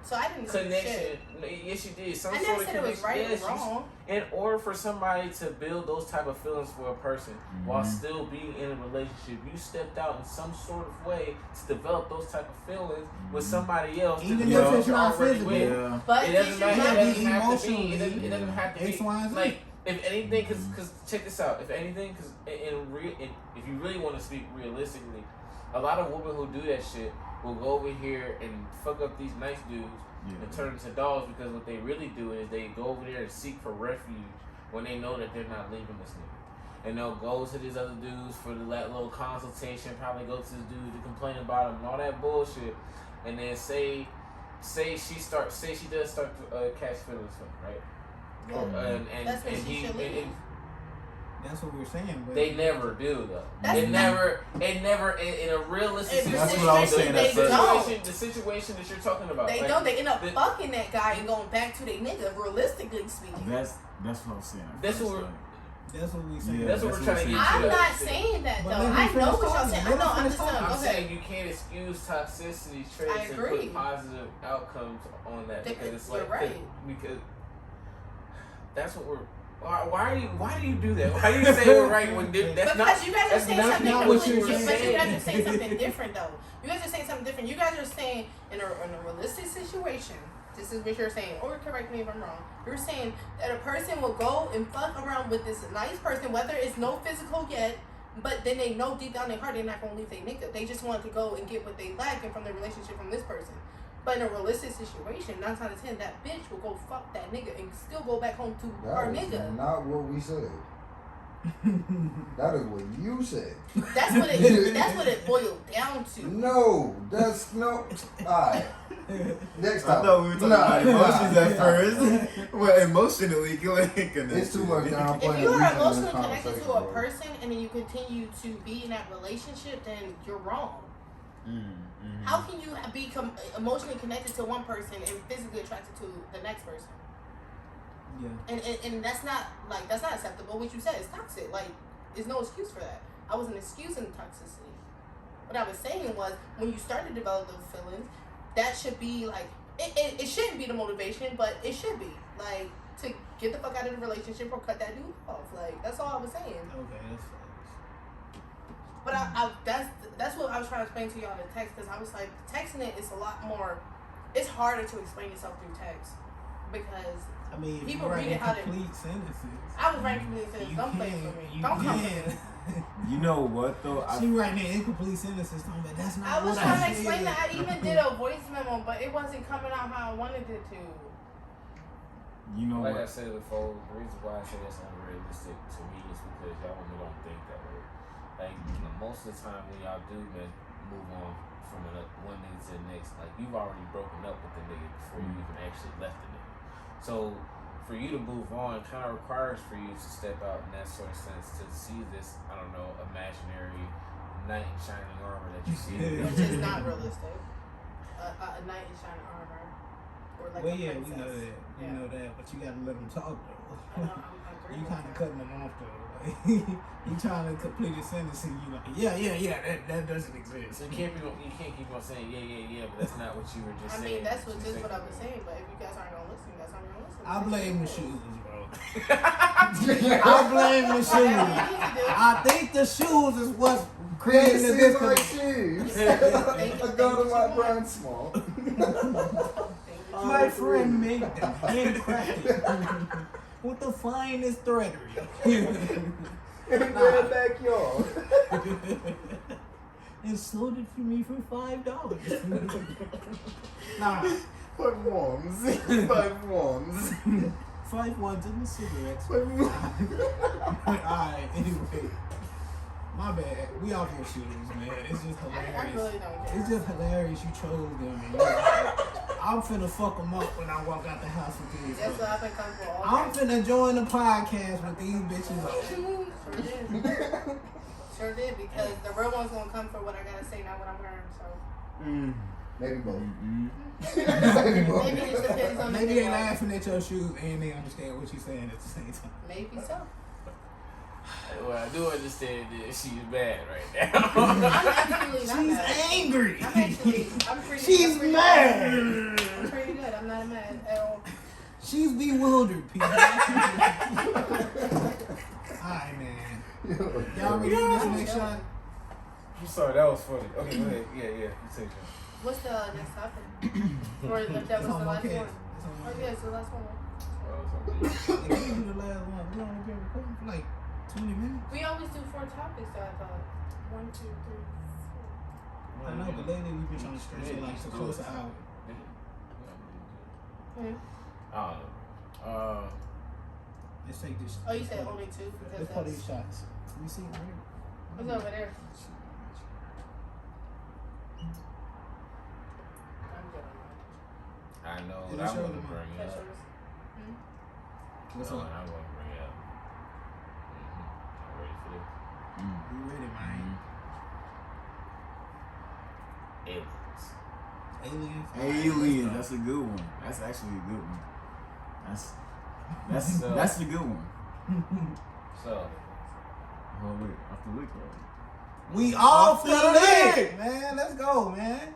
connection. Yes, you did. Some sort of connection. It was right or wrong. In order for somebody to build those type of feelings for a person while still being in a relationship, you stepped out in some sort of way to develop those type of feelings with somebody else. Even if it's not physical. Yeah. But it doesn't have to be. It It doesn't have to be. X, Y, and Z. Like, if anything, because check this out. If anything, because if you really want to speak realistically, a lot of women who do that shit will go over here and fuck up these nice dudes and turn into dogs, because what they really do is they go over there and seek for refuge when they know that they're not leaving this nigga. And they'll go to these other dudes for that little consultation, probably go to this dude to complain about him and all that bullshit, and then say she does start to catch feelings for him, right? Yeah. That's what we're saying. But they never do though. It never in a realistic situation. That's what I was saying at first. The situation that you're talking about. They don't. They end up fucking that guy and going back to their nigga. Realistically speaking. That's what I'm saying. That's what we saying. Yeah, that's what we're trying to get. I'm not saying that though. I know what y'all saying. I know. I'm just saying. I'm saying you can't excuse toxicity traits and put positive outcomes on that, because it's like you're right. Because that's what we're Why do you do that? Why do you say it right when that's not? Because you guys are saying something not what completely you're different. But you guys saying. are saying something different though. You guys are saying something different. You guys are saying in a realistic situation. This is what you're saying, or correct me if I'm wrong. You're saying that a person will go and fuck around with this nice person, whether it's no physical yet, but then they know deep down in their heart they're not gonna leave their nigga. They just want to go and get what they lacking from their relationship from this person. But in a realistic situation, 9 times out of 10, that bitch will go fuck that nigga and still go back home to her nigga. That's not what we said. That is what you said. That's what it boiled down to. No, that's no. Alright. Next time. I thought we were talking about emotions at first. Well, emotionally connected. It's too much down If playing. you are emotionally connected to a person and then you continue to be in that relationship, then you're wrong. Mm-hmm. How can you be emotionally connected to one person and physically attracted to the next person? Yeah. And that's not acceptable. What you said is toxic. Like, there's no excuse for that. I wasn't excusing toxicity. What I was saying was when you start to develop those feelings, that should be like it shouldn't be the motivation, but it should be like to get the fuck out of the relationship or cut that dude off. Like, that's all I was saying. Okay, that's facts. But that's what I was trying to explain to y'all in the text, because I was like, texting it is a lot more. It's harder to explain yourself through text because people read it how they. Complete sentences. I was writing complete sentences. Don't play for me. Don't come for me. You know what though? She writing incomplete sentences. But that's not. I was trying to explain that. I even did a voice memo, but it wasn't coming out how I wanted it to. You know like what? I said before, the reason why I say that's unrealistic to me is because y'all women don't think that way. Like, most of the time when y'all do move on from one nigga to the next, like, you've already broken up with the nigga before you even actually left the nigga. So for you to move on kind of requires for you to step out in that sort of sense to see this, I don't know, imaginary knight in shining armor that you see. Which is not realistic. A knight in shining armor. Or like well, a yeah, princess. we know that. We know that, but you gotta let them talk though. You kind of cutting them off though. Like, you trying to complete a sentence and you like, yeah, that doesn't exist. So you can't keep on saying yeah, but that's not what you were just saying. I mean, that's just what I was saying, but if you guys aren't gonna listen, you guys aren't gonna listen. I blame the shoes, bro. I blame the shoes. I think the shoes is what's creating the disconnect. I got them like brand small. My friend made them handcrafted with the finest threadery. In their backyard. And sold it for me for $5. Nah. 5 ones. 5 ones. 5 ones in the cigarettes. 5 ones. Alright, anyway. My bad. We off your shoes, man. It's just hilarious. I really don't care. It's just hilarious you chose them. And like, I'm finna fuck them up when I walk out the house with these. That's what I've been coming for all I'm day. finna join the podcast with these bitches. Sure did, because the real one's gonna come for what I gotta say, not what I'm wearing. So Maybe both. maybe it just depends on. Maybe they laughing at your shoes and they understand what you're saying at the same time. Maybe so. Well, I do understand that she's mad right I'm now. actually not She's mad. angry. I'm pretty. She's I'm pretty mad. Good. I'm pretty good. I'm not mad at all. She's bewildered, people. Alright, man. Y'all ready for this next shot? I'm sorry, that was funny. Okay, go ahead. Yeah, you take it. What's the next topic? Or if that was the last one? Oh yeah, it's the last one. It gave you the last one. We only been recording for like 20 minutes. We always do 4 topics, so I thought 1, 2, 3, 4. I know, but lately we've been trying to stretch it like to close to an hour. I don't know. Let's take this. Oh, you said only 2 because Let's put these shots. Let me see it right here. What's over there? I'm good on that. I know Did what it I show want to them? bring That's up. yours. What's No, up? I want to bring up. I'm ready for this. You ready, man? Aliens. Aliens? That's a good one. That's actually a good one. That's a good one. So. Oh wait, off the lick already. We off the lick, man. Let's go, man.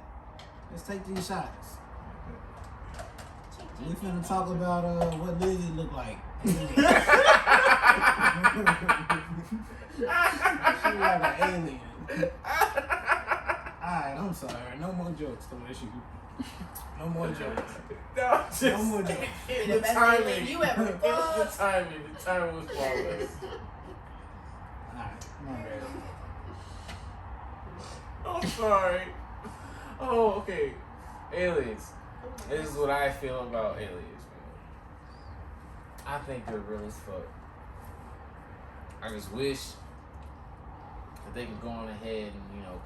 Let's take these shots. We finna talk about what Lizzy look like. like an alien. Alright, I'm sorry. No more jokes to let you. No more jokes. No more jokes. The timing. You ever The timing was flawless. Alright, my bad. I'm sorry. Oh, okay. Aliens. This is what I feel about aliens, man. I think they're real as fuck. I just wish that they could go on ahead and,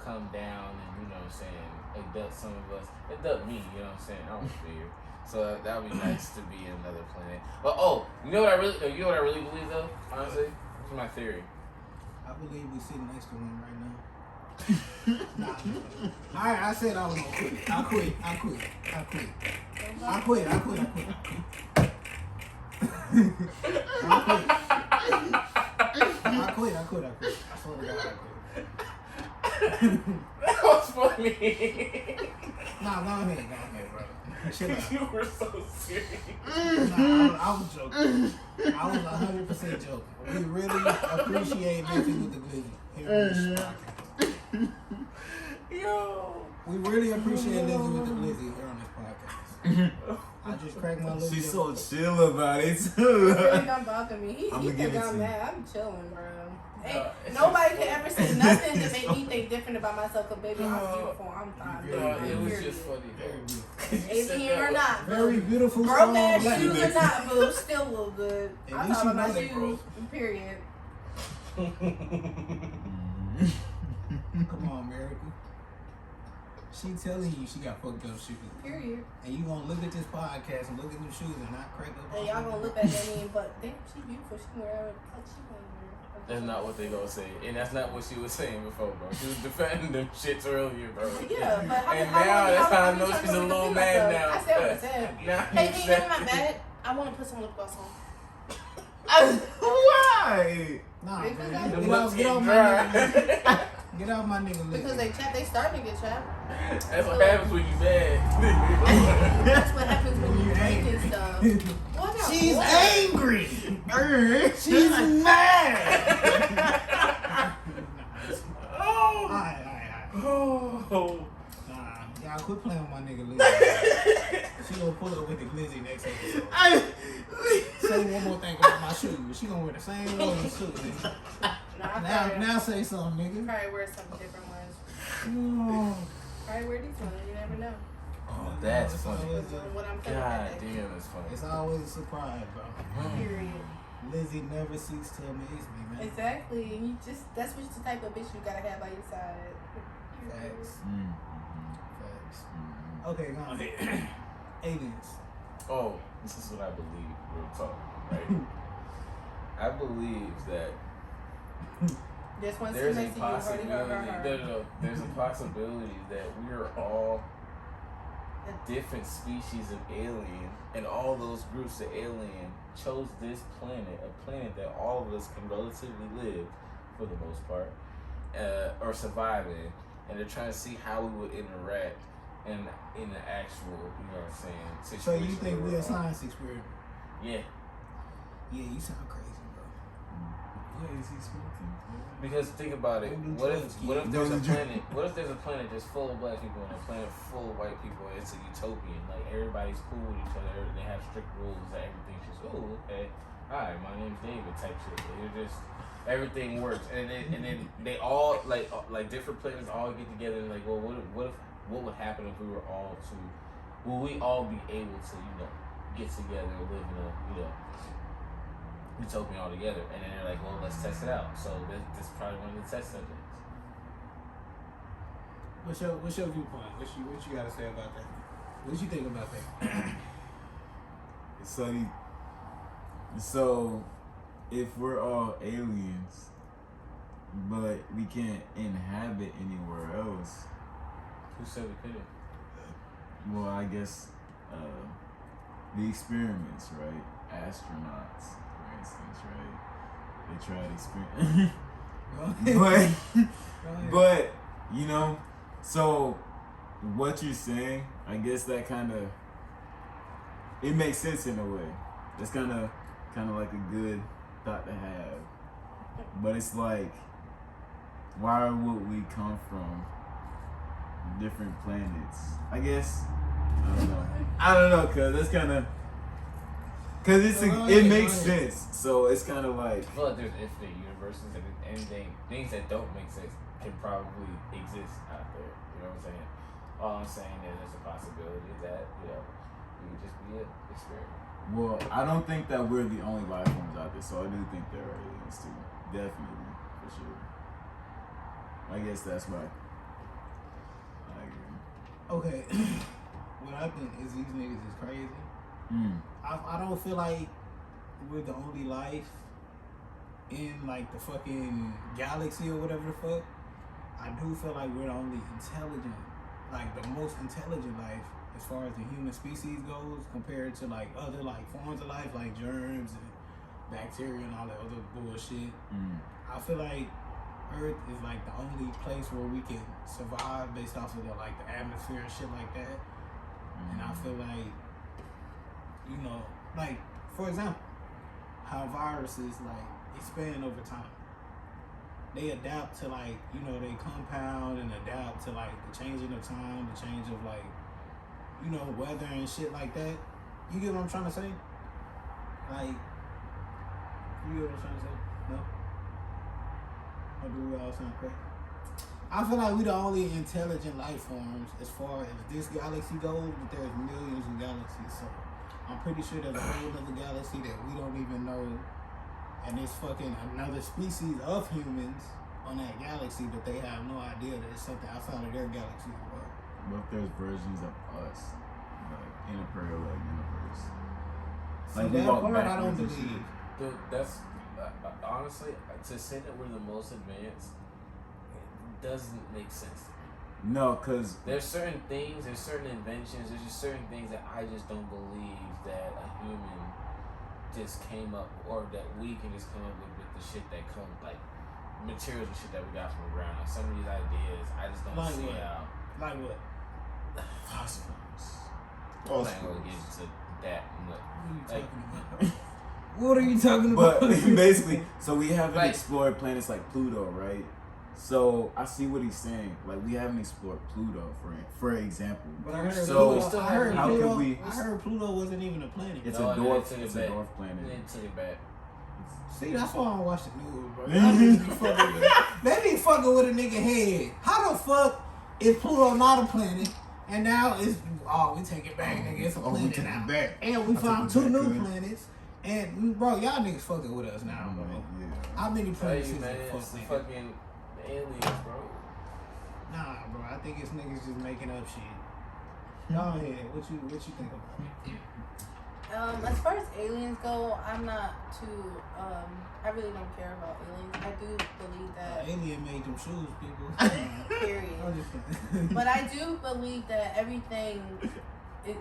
come down and, you know what I'm saying, abduct some of us. Abduct me, you know what I'm saying? I don't fear. So that would be nice to be in another planet. But you know what I really believe though? Honestly, this is my theory. I believe we sitting next to one right now. Nah. Alright, I said I was gonna quit. I quit. I quit. I swear to God, I quit. That was funny. Nah, go ahead, bro. Chill out. You were so serious. Nah, I was joking. I was 100% joking. We really appreciate Lizzy with the Glizzy here on this podcast. Yo. We really appreciate Lizzy with the Glizzy here on this podcast. I just cracked my little She's joke. so chill about it too. Don't bother me. He I'ma think give it I'm to mad. I'm chilling, bro. Hey, it's nobody can ever say nothing to make me think different about myself. Cause baby, I'm beautiful. I'm fine. No, it was just funny though. Alien or not, Very beautiful broke song. ass Like, shoes or not, boo, still look good. At I'm least talking you know about they shoes. broke. Period. Come on, America. She telling you she got fucked up shoes. Period. And you gonna look at this podcast and look at them shoes and not crack up. And y'all gonna look at me, but damn, she beautiful. She can wear whatever the fuck she wanna wear. That's not what they gonna say, and that's not what she was saying before, bro. She was defending them shits earlier, bro. Yeah, but how, And now that's how I know she's a many little times mad I now. said what I said. Now Hey, you you said- know I'm not mad. I want to put some lip gloss on. Why? Nah, Because man. I- The Get lips off get my dry. nigga. Get off my nigga lip. Because they starting to get chapped. That's what happens when you mad. That's what happens when you drinking stuff. Well, I got She's water. angry. She's mad. Alright. Oh. Nah, y'all quit playing with my nigga Lizzy. She gonna pull up with the Glizzy next episode. Say one more thing about my shoes. She gonna wear the same old suit. Nigga. Now say something, nigga. Probably wear some different ones. Oh, Probably wear these ones. You never know. Oh, that's it's funny. always What I'm feeling God that day. damn, that's funny. it's always a surprise, bro. Period. Lizzy never ceases to amaze me, man. Exactly. You just that's what the type of bitch you gotta have by your side. Facts. Mm-hmm. Facts. Okay, go ahead. Aliens. Oh, this is what I believe. Real talk, right? I believe that This one there's sits a next to you, possibility. No. There's a possibility that we are all a different species of alien, and all those groups of alien chose this planet, a planet that all of us can relatively live, for the most part, or survive in, and they're trying to see how we would interact in the actual, you know what I'm saying, situation. So you think where we're a all- science experiment? Yeah. Yeah, you sound crazy, bro. What is he smoking? Because think about it. Don't do What if drugs, what if kid. there's a Don't do planet? What if there's a planet just full of black people and a planet full of white people? It's a utopian. Like everybody's cool with each other. They have strict rules. That everything's just okay. Hi, my name's David. Type shit. It just everything works. And then they all like different planets all get together and like, well, what would happen if we were all to? Will we all be able to get together and live in a utopia all together? And then they're like, well, let's test it out. So this is probably one of the test subjects. What's your viewpoint? What you gotta say about that? What you think about that? So if we're all aliens, but we can't inhabit anywhere else, Who said we couldn't? well, I guess the experiments, right? Astronauts, for instance, right? They tried experiment, but so what you're saying, I guess that kind of it makes sense in a way. It's kind of like a good thought to have. But it's like, why would we come from different planets? I guess I don't know, cause that's kind of, cause it makes sense. So it's kind of like, I feel like there's infinite universes and anything, things that don't make sense can probably exist out there. You know what I'm saying? All I'm saying is there's a possibility that we would just be an experiment. well, I don't think that we're the only life forms out there. So I do think there are aliens too, definitely, for sure. I guess that's why I agree. Okay. What I think is these niggas is crazy. I don't feel like we're the only life in like the fucking galaxy or whatever the fuck. I do feel like we're the only intelligent, like the most intelligent life as far as the human species goes compared to like other like forms of life like germs and bacteria and all that other bullshit. I feel like Earth is like the only place where we can survive based off of the atmosphere and shit like that. And I feel like, you know, like for example, how viruses like expand over time. They adapt to like, you know, they compound and adapt to like the changing of time, the change of like, you know, weather and shit like that. You get what I'm trying to say? Like, you get what I'm trying to say? No? Or do we all sound crazy? I feel like we the only intelligent life forms as far as this galaxy goes, but there's millions of galaxies, so I'm pretty sure there's a whole other galaxy that we don't even know, and there's fucking another species of humans on that galaxy, but they have no idea that it's something outside of their galaxy as well. What if there's versions of us, like in a parallel universe? So Like we that walk part I backwards don't and believe. shit. Dude, that's honestly, to say that we're the most advanced doesn't make sense to me. No, cause There's certain things, there's certain inventions, there's just certain things that I just don't believe that a human just came up, or that we can just come up with the shit that comes, like materials and shit that we got from the ground. Like some of these ideas, I just don't Like see what? how. Like what? phosphorus. I'm not gonna get into that much. What are you talking about? But basically, so we haven't Like- explored planets like Pluto, right? So I see what he's saying. Like we haven't explored Pluto, for example. But I heard, So, Pluto, I heard how Pluto, can we- I heard Pluto wasn't even a planet. It's No, a and dwarf. then It's took a it dwarf back. planet. And then took it back. See, that's why I don't watch the news, bro. Y'all niggas be fucking with, they be fucking with a nigga head. How the fuck is Pluto not a planet? And now it's, we take it back, nigga. It's a planet we take now. it back. And we I found took it two back, new cuz. planets. And bro, y'all niggas fucking with us now, bro. Yeah. How many Tell planets you, is man, it? it's the Fuck, nigga? fucking aliens, bro. Nah, bro. I think it's niggas just making up shit. Y'all ahead. What you think about it? As far as aliens go, I'm not too. I really don't care about aliens. I do believe that. Alien made them shoes, people. Period. I'm just kidding. But I do believe that everything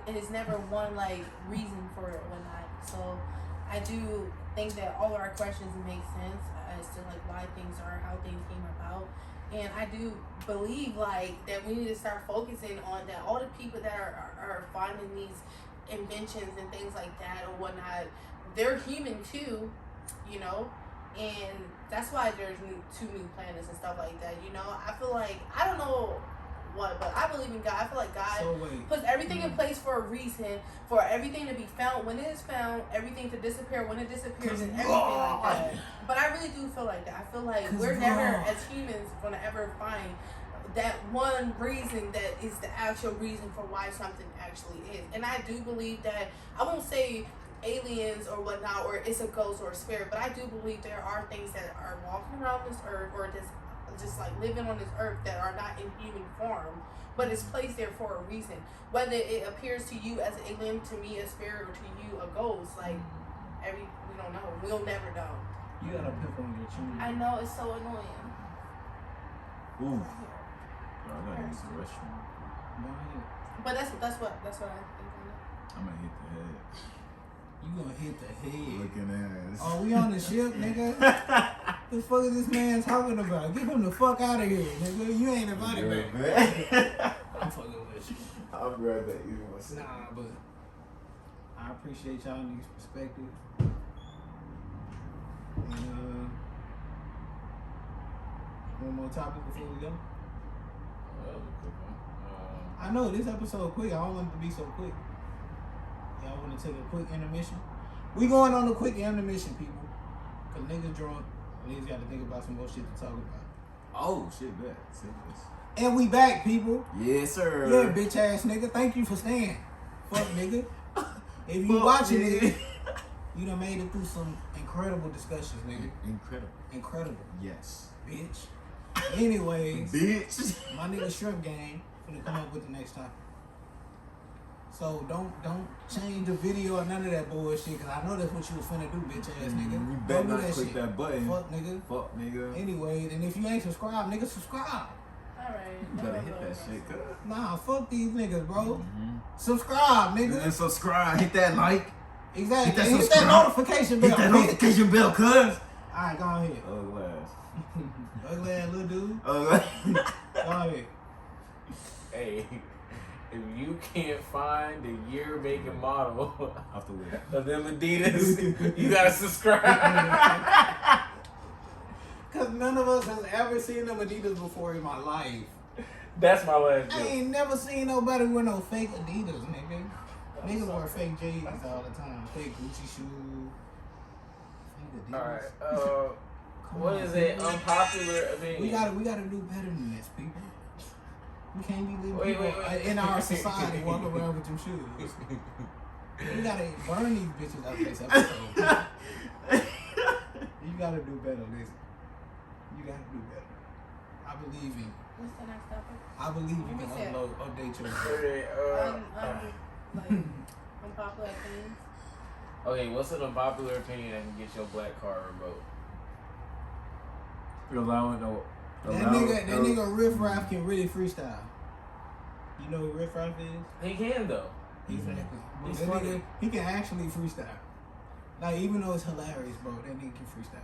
is never one like reason for it or whatnot. So I do think that all of our questions make sense as to like why things are, how things came about. And I do believe like that we need to start focusing on that all the people that are finding these inventions and things like that or whatnot, they're human too, you know, and that's why there's two new planets and stuff like that, you know. I feel like, I don't know what, but I believe in God. I feel like God puts everything in place for a reason, for everything to be found when it is found, everything to disappear when it disappears, and everything like that. But I really do feel like that. I feel like we're never, as humans, gonna ever find that one reason that is the actual reason for why something actually is. And I do believe that, I won't say aliens or whatnot, or it's a ghost or a spirit, but I do believe there are things that are walking around this earth, or just like living on this earth, that are not in human form, but it's placed there for a reason. Whether it appears to you as an alien, to me a spirit, or to you a ghost, like we don't know. We'll never know. You got a pimp on your chin. I know, it's so annoying. Ooh. I gotta use the restroom. But that's what I think. I'm gonna hit the head. You gonna hit the head. Looking ass. Oh, we on the ship, nigga? The fuck is this man talking about? Get him the fuck out of here, nigga. You ain't invited back. I'm fucking with you. I'll grab that you want to. Nah, but I appreciate y'all niggas' perspective. One more topic before we go. That was a quick one. I know this episode quick. I don't want it to be so quick. Y'all want to take a quick intermission? We going on a quick intermission, people. Cause niggas drunk. Niggas got to think about some more shit to talk about. Oh shit, bet. And we back, people. Yes, sir. Yeah, bitch ass nigga. Thank you for staying. Fuck nigga. If you watching it, you done made it through some incredible discussions, nigga. Incredible. Yes. Bitch. Anyways, Bitch. my nigga ShrimpGang finna come up with the next topic. So don't change the video or none of that bullshit, cause I know that's what you was finna do, bitch ass nigga. You better Don't do not that click shit. that button. Fuck nigga. Fuck nigga. Anyways, and if you ain't subscribed, nigga, subscribe. Alright. You better hit that shit, cuz. Nah, fuck these niggas, bro. Subscribe, nigga. And subscribe. Hit that like. Exactly. Hit that Hit that subscribe. notification bell. Hit that bitch. notification bell, cuz. Alright, go ahead. Ugly ass. Ugly ass little dude. Ugly. Go ahead. Hey, if you can't find the year, make, and model Off the list. of them Adidas, you gotta subscribe. Cause none of us has ever seen them Adidas before in my life. That's my last I joke. ain't never seen nobody wear no fake Adidas, nigga. Niggas wear fake J's all the time. Fake Gucci shoes. Fake Adidas. Alright, Come what on, is people. an unpopular opinion? We gotta do better than this, people. We can't be leaving Wait, people wait. in our society walk around with them shoes. We gotta burn these bitches out this episode. You gotta do better, listen. You gotta do better. I believe in you. What's the next topic? I believe you Let me can see it. update your Okay, Like unpopular opinions. okay, what's an unpopular opinion that can get your black card revoked? Allowing no. That nigga Riff Raff can really freestyle. You know who Riff Raff is? He can though. Exactly. He's That funny. nigga, he can actually freestyle. Like, even though it's hilarious, bro, that nigga can freestyle.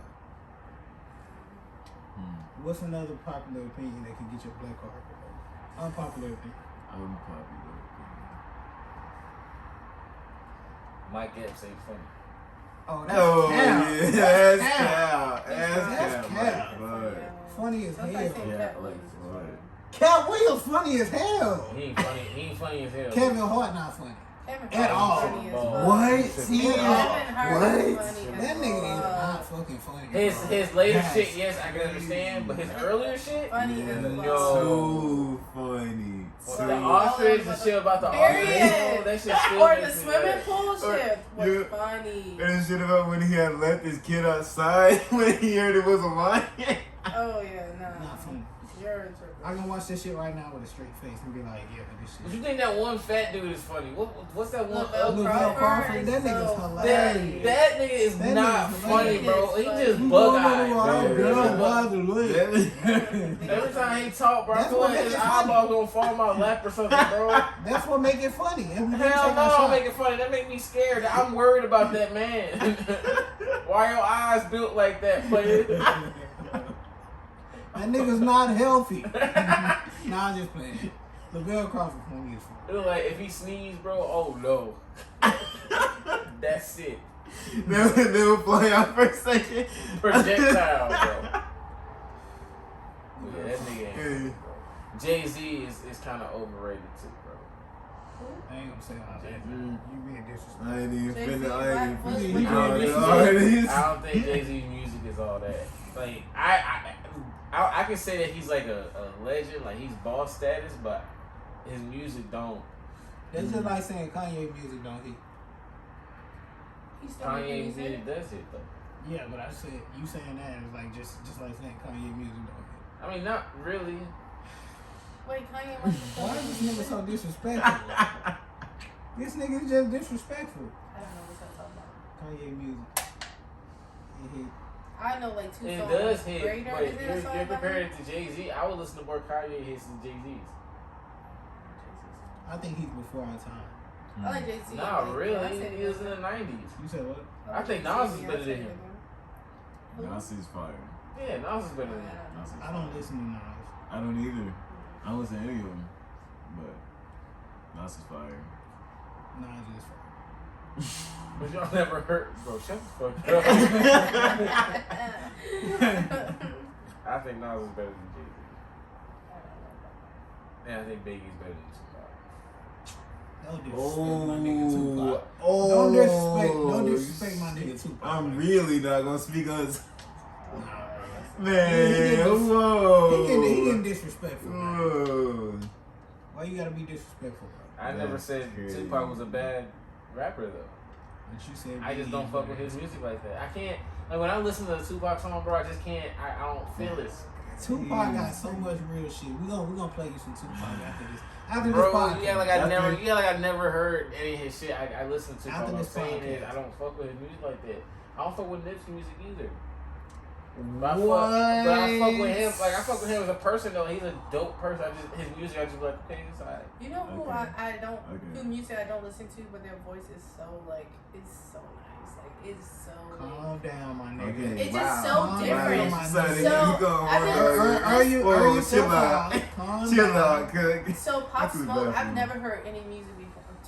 What's another popular opinion that can get your black card revoked? Unpopular opinion. Unpopular. Mike Epps ain't funny. Oh, that's Oh cap. yeah, That's that's cap. cow. That's cap. cow. Funny as Sometimes hell. say Yeah, Cat like Williams is what? funny. Cat Williams funny as hell. He ain't funny. He ain't funny as hell. Kevin Hart not funny. Kevin At Hart all. is funny as fuck. What? See? Kevin Hart is What? funny as That nigga is fuck. not fucking funny. His bro. later That's shit, yes, I can understand, but his earlier shit, Funny Yeah, as fuck. no. too funny. the Too. ostrich and shit about the Period. ostrich, that shit still Or the makes me swimming laugh. pool shit was Yeah. funny. And shit about when he had left his kid outside when he heard it was a lion. Oh yeah, Not nah. funny. You're a tripper. I can watch this shit right now with a straight face and be like, yeah, this But shit. you think that one fat dude is funny? What's that one? Lavelle Lavelle Crawford Crawford, that is nigga's so hilarious. That nigga is That not nigga's funny, hilarious. bro. He He just You bug going eyed, around, bro. girl, by the way. Every time he talk, bro, I That's feel what like his makes it funny. eyeball gonna fall on my lap or something, bro. That's what make it funny. Every time Hell take no, a don't shot. make it funny. That make me scared. I'm worried about that man. Why your eyes built like that, player? That nigga's not healthy. Nah, I'm just playing. Lavelle Crawford funny as fuck. It look like if he sneezed, bro, oh no. That's it. They will fly out for a second. Projectile, bro. Yeah, that nigga ain't bro. Jay-Z is kind of overrated too, bro. I ain't gonna say all that. Mm. You being disrespectful. I ain't even Jay-Z, finna. I ain't what- even what- finna. I don't think Jay-Z's music is all that. Like I can say that he's like a legend, like he's boss status, but his music don't. That's just like saying Kanye music don't hit. He's still making Kanye's music. music does it though. Yeah, but I said you saying that is like just like saying Kanye music don't hit. I mean, not really. Wait, Kanye wants to Why is this nigga so disrespectful? This nigga is just disrespectful. I don't know what you're talking about. Kanye music. It hit. I know like two It songs. does hit, Greater, but is it a song you're by comparing him? it to Jay-Z. I would listen to more Kanye hits than Jay-Z's. I think he's before our time. I like Jay-Z. Nah, like, really, I said he was in the 90s. You said what? I think Nas is better than him. Nas is fire. Yeah, Nas is better than him. Nas is I don't fire. listen to Nas. I don't either. I don't listen to any of them. But Nas is fire. Nas is fire. But y'all never heard, bro. Shut the fuck up. I think Nas is better than Jay-Z. And I think Biggie's better than Tupac. Don't disrespect my nigga Tupac. Don't disrespect my nigga Tupac. I'm really not gonna speak on this. Man, whoa. He getting disrespectful. Whoa. Why you gotta be disrespectful, bro? I never said Tupac was a bad rapper though. But you said I just don't fuck with his music like that. I can't. Like when I listen to the Tupac song, bro, I just can't. I don't feel it. Tupac got so much real shit. We gonna play you some Tupac after this. After Bro, this podcast. I never heard any of his shit. I listen to Tupac. What I'm saying is I don't fuck with his music like that. I don't fuck with Nipsey music either. But I fuck with him. Like I fuck with him as a person though. He's a dope person. His music, I just be like, okay, it's alright. You know who I don't who music I don't listen to, but their voice is so like it's so nice. Like it's so. Calm down, my nigga. Okay. It's just so different. Are you chill out? Chill out, cook. So Pop Smoke, I've never heard any music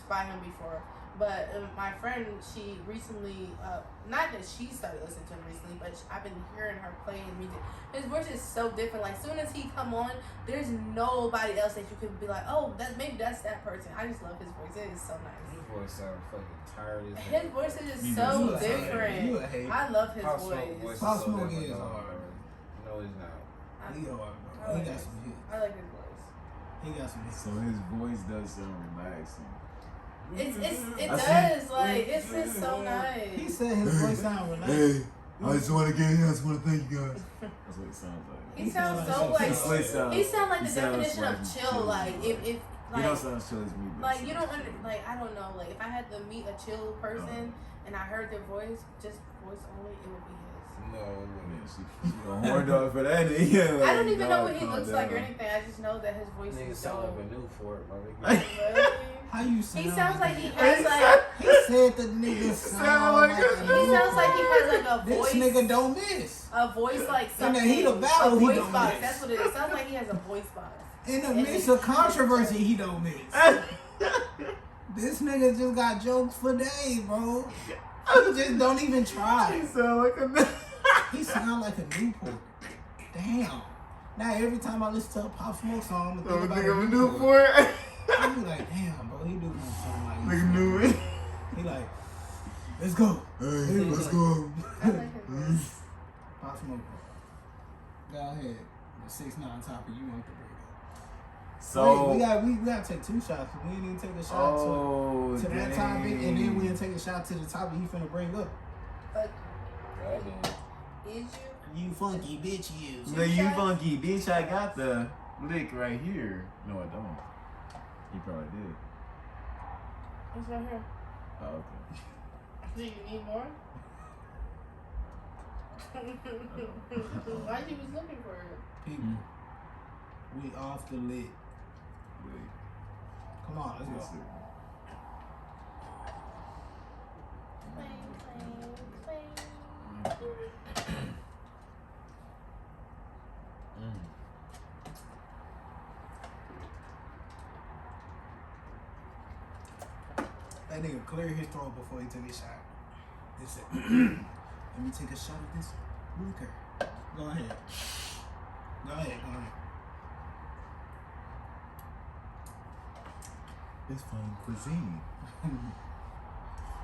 by him before. But my friend, she recently, not that she started listening to him recently, but I've been hearing her play his music. His voice is so different. Like, as soon as he come on, there's nobody else that you can be like, oh, maybe that's that person. I just love his voice. It is so nice. His voice sounds fucking tired as hell. His voice is just so different. I love his voice. Pop Smoke is hard. No, he's not. He hard, bro. He got some hits. I like his voice. He got some hits. So his voice does sound relaxing. It does, like, it's just so nice. He said his voice sound relaxed. Hey, I just want to thank you guys. That's what it sounds like. He sounds so like, he sounds like the definition of chill, like, if he don't sound chill as me. Like, you don't, like, I don't know, like, if I had to meet a chill person and I heard their voice, just voice only, it would be his. No, it wouldn't. She a horn dog for that. Yeah, like, I don't even know what he looks like or anything. I just know that his voice is so. Sound like a new for it, my nigga. Really? How you sound? He sounds like he has like. He said the nigga sound like. He sounds like he has like a voice. This nigga don't miss. A voice like something. In the heat of battle, a voice he don't box. miss. That's what it is. Sounds like he has a voice box. In the midst of controversy, he don't miss. This nigga just got jokes for days, bro. He just don't even try. He sound like a. He sound like a Newport. Damn. Now every time I listen to a Pop Smoke song, I'm gonna think of about a Newport. I be like, damn, bro, he do sound like Nigga knew it. He like, let's go. Hey, let's go. I like his voice. Pop Smoke. Go ahead. The 6ix9ine topic you want to bring up. So wait, we gotta take 2 shots. We didn't even take a shot to that topic, and then we didn't take a shot to the topic he finna bring up. Is you funky bitch, you. You funky bitch, I got the lick right here. No, I don't. He probably did. It's right here. Oh, okay. Do you need more? Why you was looking for it? People, we off the lit. Wait. Come on, let's go. That nigga clear his throat before he took his shot. He said, let me take a shot of this liquor. Go ahead. Go ahead. It's fine cuisine.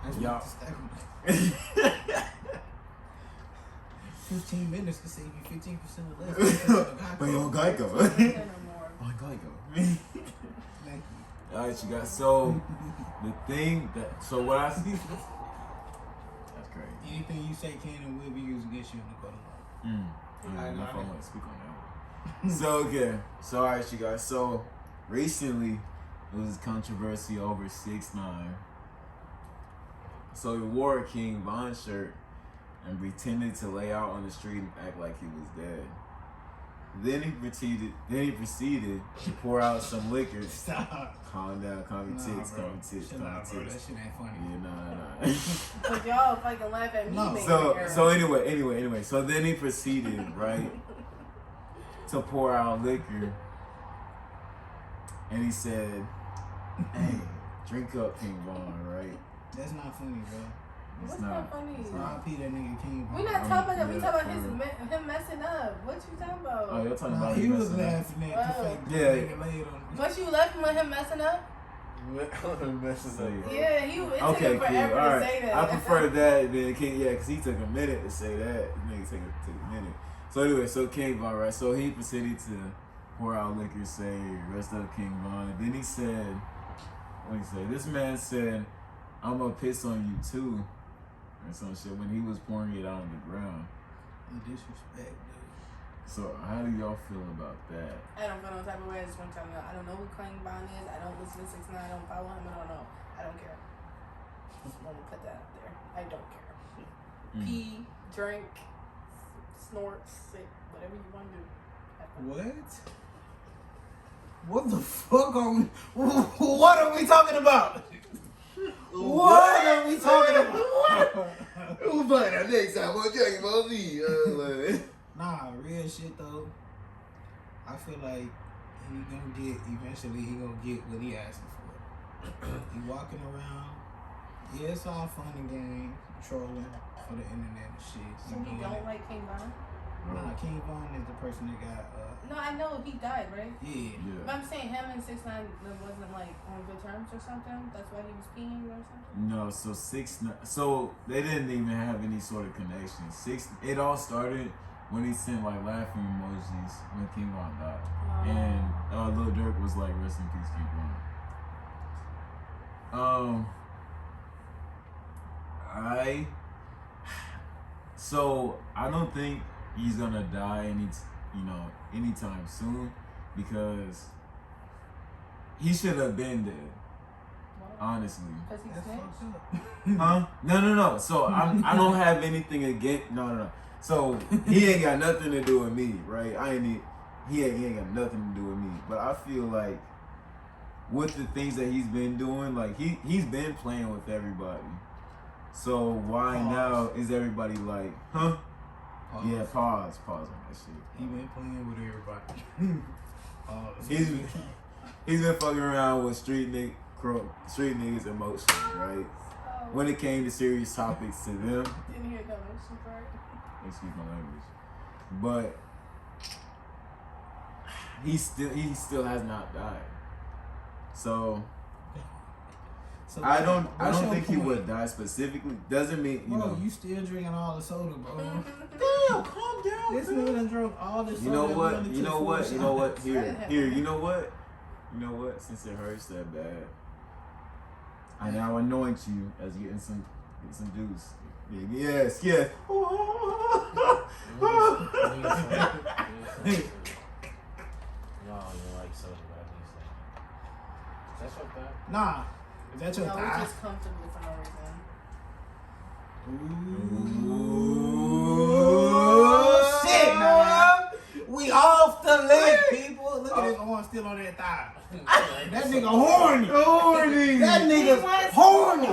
That's y'all. what 15 minutes to save you 15% or less. But you on Geico. On Geico. Thank you. Alright, you guys. So the thing that what I see. That's crazy. Anything you say can and will be used against you in the court of law. I don't know if I want to speak on that. So okay. So alright, you guys. So recently it was controversy over 6ix9ine. So he wore a King Von shirt and pretended to lay out on the street and act like he was dead. Then he proceeded to pour out some liquor. Stop. Calm down, calm your tits, calm your tits, calm your Bro, that tits. shit ain't funny. Yeah, nah. Cause y'all fucking laugh at me. No. So anyway. So then he proceeded, right, to pour out liquor, and he said, "Hey, drink up, King Von, right?" That's That's not funny, bro. What's not funny? R.I.P. that nigga King. We not talking about that. We talking about him messing up. What you talking about? Oh, you're talking about he him was messing up. laughing at the fake nigga laid on me. But you left him with him messing up? Yeah, he it took him forever to say that. I prefer that than King, because he took a minute to say that. Nigga took a minute. So anyway, so King Von, right? So he proceeded to pour out liquor, say, rest up King Von. And then he said, what did he say? This man said, I'm gonna piss on you too. Or some shit when he was pouring it out on the ground. The disrespect, dude. So how do y'all feel about that? I don't feel no type of way. I just want to tell you, I don't know who King Von is. I don't listen to 6ix9ine. I don't follow him. I don't know. I don't care. Just want to put that out there. I don't care. Pee, drink, snort, sick, whatever you want to do. What? What the fuck are we? What are we talking about? What are we talking about? We'll find out next time. We'll check about me. Nah, real shit though. I feel like eventually he gonna get what he asking for. He walking around. Yeah, it's all fun and game, trolling for the internet and shit. So you don't like King Von? Nah, King Von is the person that got No, I know he died, right? Yeah. But I'm saying him and 6ix9ine wasn't like on good terms or something. That's why he was peeing or something. No, so 6ix9ine. So they didn't even have any sort of connection. It all started when he sent like laughing emojis when King Von died, and Lil Durk was like, "Rest in peace, King Von." So I don't think he's gonna die anytime soon, because he should have been dead. Honestly. Because he's snitched? Huh? No. So I don't have anything against. No. So he ain't got nothing to do with me, right? He ain't got nothing to do with me. But I feel like with the things that he's been doing, like he's been playing with everybody. So why now is everybody like, huh? Pause. Yeah, pause on that shit. He been playing with everybody. He's been fucking around with street niggas' emotions, right? When it came to serious topics to them. Didn't hear that emotion part. Excuse my language. But he still has not died. So I don't think he would die specifically. Doesn't mean you still drinking all the soda, bro. Damn, calm down. This nigga done drunk all the soda. You know what? Here. You know what? Since it hurts that bad, I now anoint you as getting some juice. Yes. No, you like soda, but is that your thigh? Nah. Is that your thigh? We're just comfortable for no reason. Ooh. Shit, man. We off the leg, people. Look at this arm still on that thigh. That nigga horny. That nigga's horny.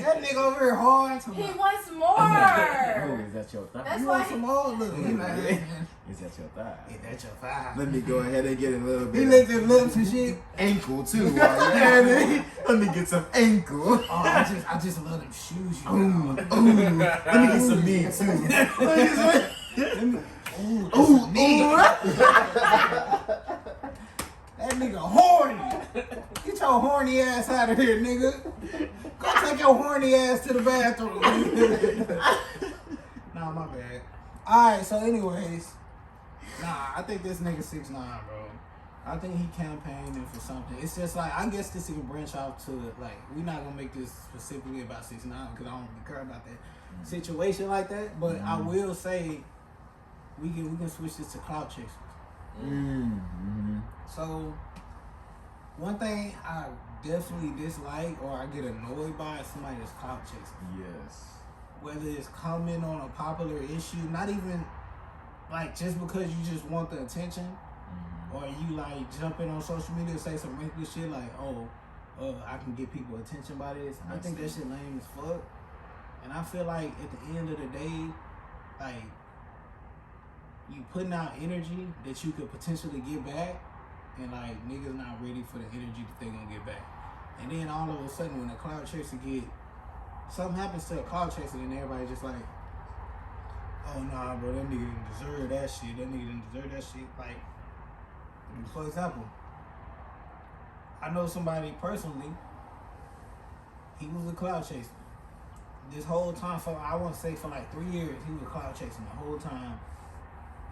That nigga over here hard. He wants more. Oh, is that your thigh? That's you why want some more? Look, is that your thigh? Is that your thigh? Let me go ahead and get a little bit. He licked his lips and shit. Ankle too. Let me get some ankle. Oh, I just love them shoes. Let me get some knee too. That nigga horny. Get your horny ass out of here, nigga. Go take your horny ass to the bathroom. Nah, my bad. Alright, so anyways. I think this nigga 6ix9ine, bro. I think he campaigning for something. It's just like, I guess this can branch out to, like, we're not gonna make this specifically about 6ix9ine because I don't really care about that situation like that. But I will say we can switch this to Clout Chasers. So one thing I definitely dislike or I get annoyed by is somebody that's clout chasing. Yes. Whether it's comment on a popular issue, not even like just because you just want the attention, or you like jumping on social media and say some reckless shit like, I can get people attention by this. I think that shit lame as fuck. And I feel like at the end of the day, like, you putting out energy that you could potentially get back, and like niggas not ready for the energy that they gonna get back. And then all of a sudden, when a Clout Chaser something happens to a Clout Chaser, then everybody just like, oh nah, bro, that nigga didn't deserve that shit. That nigga didn't deserve that shit. Like, for example, I know somebody personally. He was a Clout Chaser. This whole time, I want to say for like 3 years, he was Clout Chasing the whole time.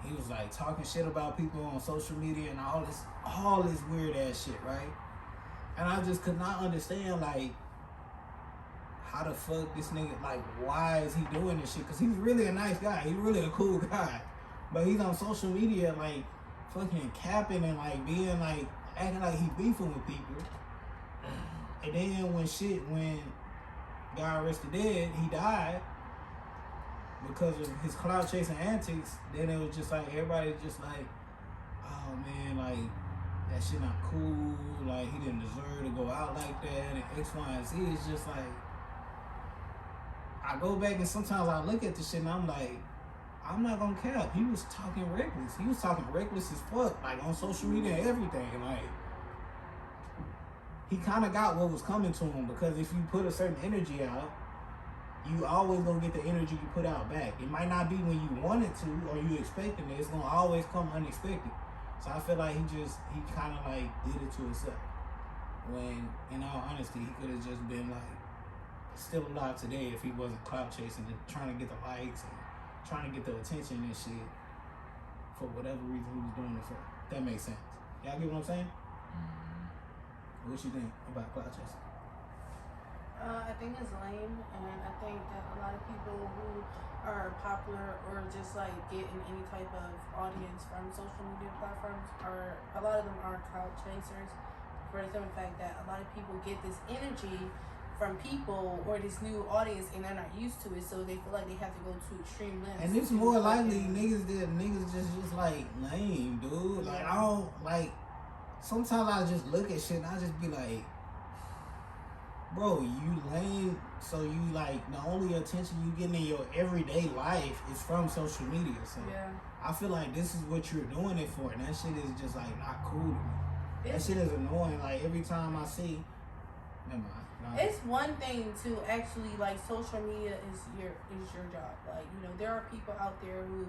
He was like talking shit about people on social media and all this weird ass shit, right? And I just could not understand like how the fuck this nigga, like, why is he doing this shit? Cause he's really a nice guy. He's really a cool guy. But he's on social media like fucking capping and like being like acting like he beefing with people. And then when God rest the dead, he died because of his clout chasing antics. Then it was just like everybody just like, oh man, like that shit not cool. Like he didn't deserve to go out like that and X, Y, and Z. It's just like I go back and sometimes I look at this shit and I'm like, I'm not gonna cap. He was talking reckless. He was talking reckless as fuck, like on social media and everything. Like he kind of got what was coming to him because if you put a certain energy out, you always gonna get the energy you put out back. It might not be when you want it to or you expecting it. It's gonna always come unexpected. So I feel like he kind of like did it to himself. When, in all honesty, he could have just been like still alive today if he wasn't clout chasing and trying to get the likes and trying to get the attention and shit for whatever reason he was doing it for. That makes sense. Y'all get what I'm saying? What you think about clout chasing? I think it's lame, and I think that a lot of people who are popular or just like getting any type of audience from social media platforms a lot of them are clout chasers for the simple fact that a lot of people get this energy from people or this new audience and they're not used to it, so they feel like they have to go to extreme lengths. And it's more likely niggas just like lame, dude. Like I don't like. Sometimes I just look at shit and I just be like, bro, you lame. So you like the only attention you getting in your everyday life is from social media. So I feel like this is what you're doing it for, and that shit is just like not cool to me. That shit is annoying. Like every time I see, never mind. It's one thing to actually like social media is your job. Like, you know, there are people out there who,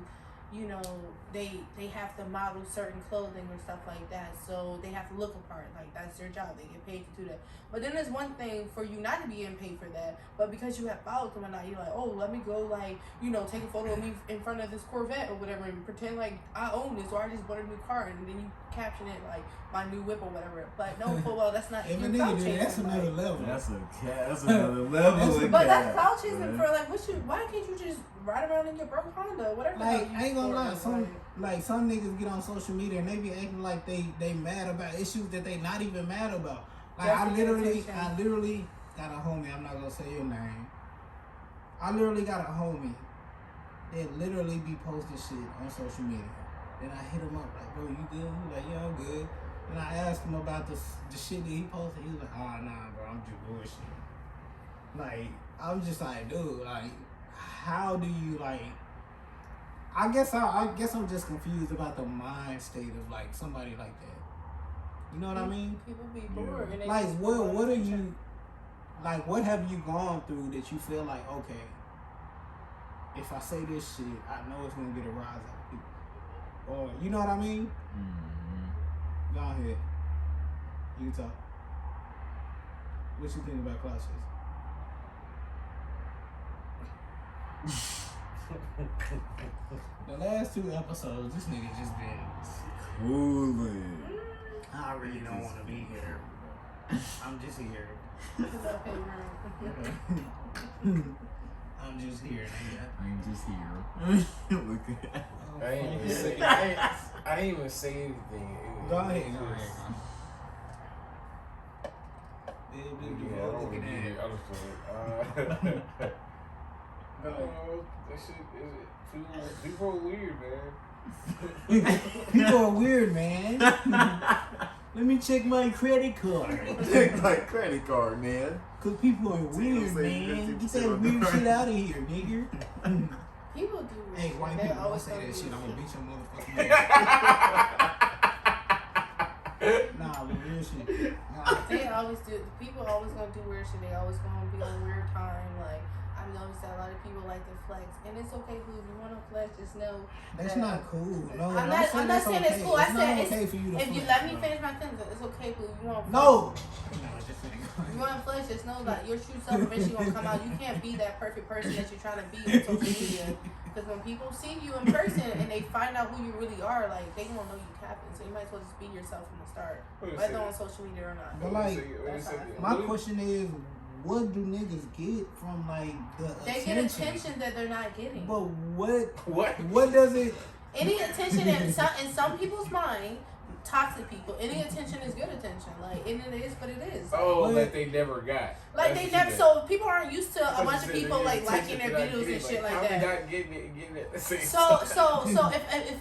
you know, they have to model certain clothing or stuff like that, so they have to look apart. Like that's their job. They get paid to do that. But then there's one thing for you not to be getting paid for that, but because you have followed them and not, you're like, oh, let me go like, you know, take a photo of me in front of this Corvette or whatever and pretend like I own this or I just bought a new car, and then you caption it like my new whip or whatever. But no, well, that's not your clout chasing. That's another level. That's another level. But that's clout chasing for like why can't you just ride around in your broke Honda, whatever? Like I ain't gonna lie, some niggas get on social media and they be acting like they mad about issues that they not even mad about. Like I literally got a homie. I'm not gonna say your name. I literally got a homie that literally be posting shit on social media. Then I hit him up like, bro, you good? He like, yeah, I'm good. And I asked him about the shit that he posted. He was like, oh nah, bro, I'm just bullshit. Like I'm just like, dude, like, how do you like? I guess I'm just confused about the mind state of like somebody like that. You know what I mean? People be bored. Yeah. Like what are you? Like what have you gone through that you feel like, okay, if I say this shit, I know it's gonna get a rise out of people, or you know what I mean? Go ahead, you talk. What you think about clout chasing? The last 2 episodes, this nigga just been cooling. I really don't want to be here. I'm just here. I'm just here, nigga. Look at that. I didn't even say anything. Go ahead. That shit is people are weird, man. People are weird, man. Let me check my credit card. Check my credit card, man. Cause people are weird, man. Get that weird shit out of here, nigga. People do weird. Hey, white people, don't say that shit. I'm gonna beat your motherfucking ass. Nah, but real shit. Nah. They always do. People always gonna do weird shit. They always gonna be on weird time. Like I've noticed that a lot of people like to flex, and it's okay. If you want to flex, just know That's not cool. No, I'm not saying it's cool. I said it's okay for you to if you flex, let me bro. finish my sentence, it's okay. But you want No. you want to flex, just know that your true self eventually gonna come out. You can't be that perfect person that you're trying to be on social media. Because when people see you in person and they find out who you really are, like they gonna know you capping. So you might as well just be yourself from the start, whether on social media or not. But like, my question is, what do niggas get from like the they attention? get attention that they're not getting. But what does it? Any attention in some people's mind, toxic people, any attention is good attention. Like, and it is what it is. Oh, that they never got. Like they never. So people aren't used to a bunch of people like liking their videos and shit like that. Not getting it at the same So time.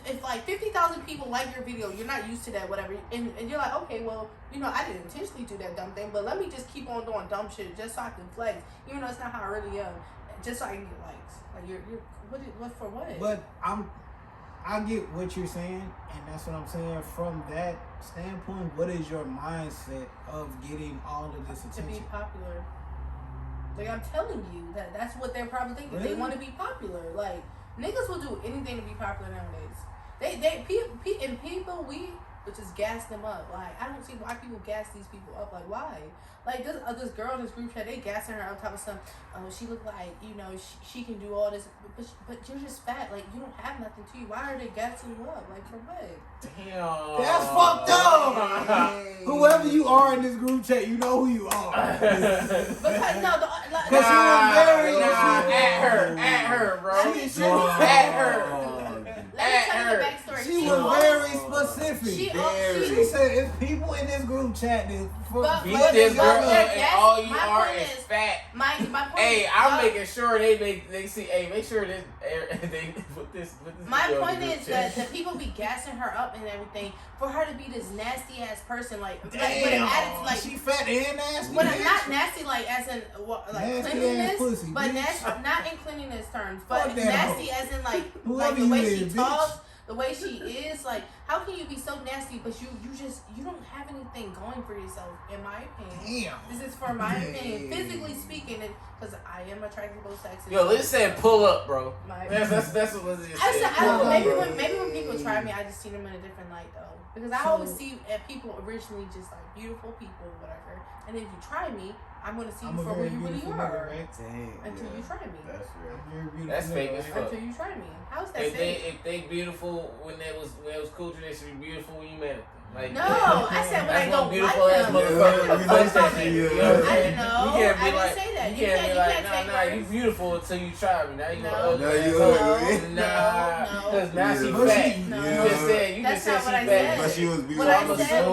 if like 50,000 people like your video, you're not used to that, whatever, and you're like, okay, well, you know, I didn't intentionally do that dumb thing, but let me just keep on doing dumb shit just so I can flex, even though it's not how I really am, just so I can get likes. Like you're what for what? But I get what you're saying, and that's what I'm saying. From that standpoint, what is your mindset of getting all of this To attention? be popular. Like I'm telling you, that's what they're probably thinking. Really? They want to be popular. Like niggas will do anything to be popular nowadays. People we just gas them up. Like I don't see why people gas these people up. Like why? Like this girl in this group chat, they gassing her up top of some. Oh, she look like, you know, she can do all this, but you're just fat. Like you don't have nothing to you. Why are they gassing you up? Like for what? Damn. That's fucked up. Whoever you are in this group chat, you know who you are. Because Because you were very at her, bro. At her. Let me tell you the backstory. She was very specific. She said it's people in this group chat that beat this girl up and all you are is fat. My point hey, is, I'm making sure they see. Hey, make sure they put this. My point is that the people be gassing her up and everything for her to be this nasty ass person, like with an attitude, like she fat and nasty. But not nasty, like as in like cleanliness, pussy, but not in cleanliness terms, but Fuck that nasty hoe. as in like Whoever the way you she is, talks. bitch. The way she is, like, how can you be so nasty, but you don't have anything going for yourself, in my opinion. Damn. This is for my opinion, physically speaking, because I am attracted to both sexes. Yo, Liz said pull up, bro. That's what Liz said. I don't know, maybe when people try me, I just see them in a different light, though. Because I always see people originally just like beautiful people or whatever, and if you try me, I'm gonna see you for who you really are. Until you try me. That's right. That's fake as fuck. Until you try me. How's that If they beautiful when it was culture, they should be beautiful when you met them. Like, no, I said when I don't beautiful like ass them. motherfucker. You know what I'm I saying? didn't know. You can't be I didn't like, say that. You can't be like, nah, you words. beautiful until you try me. Now you No. ugly. No. Because now she Yeah. fat. No. You just said That's not she what I fat. said. But she was beautiful. What I said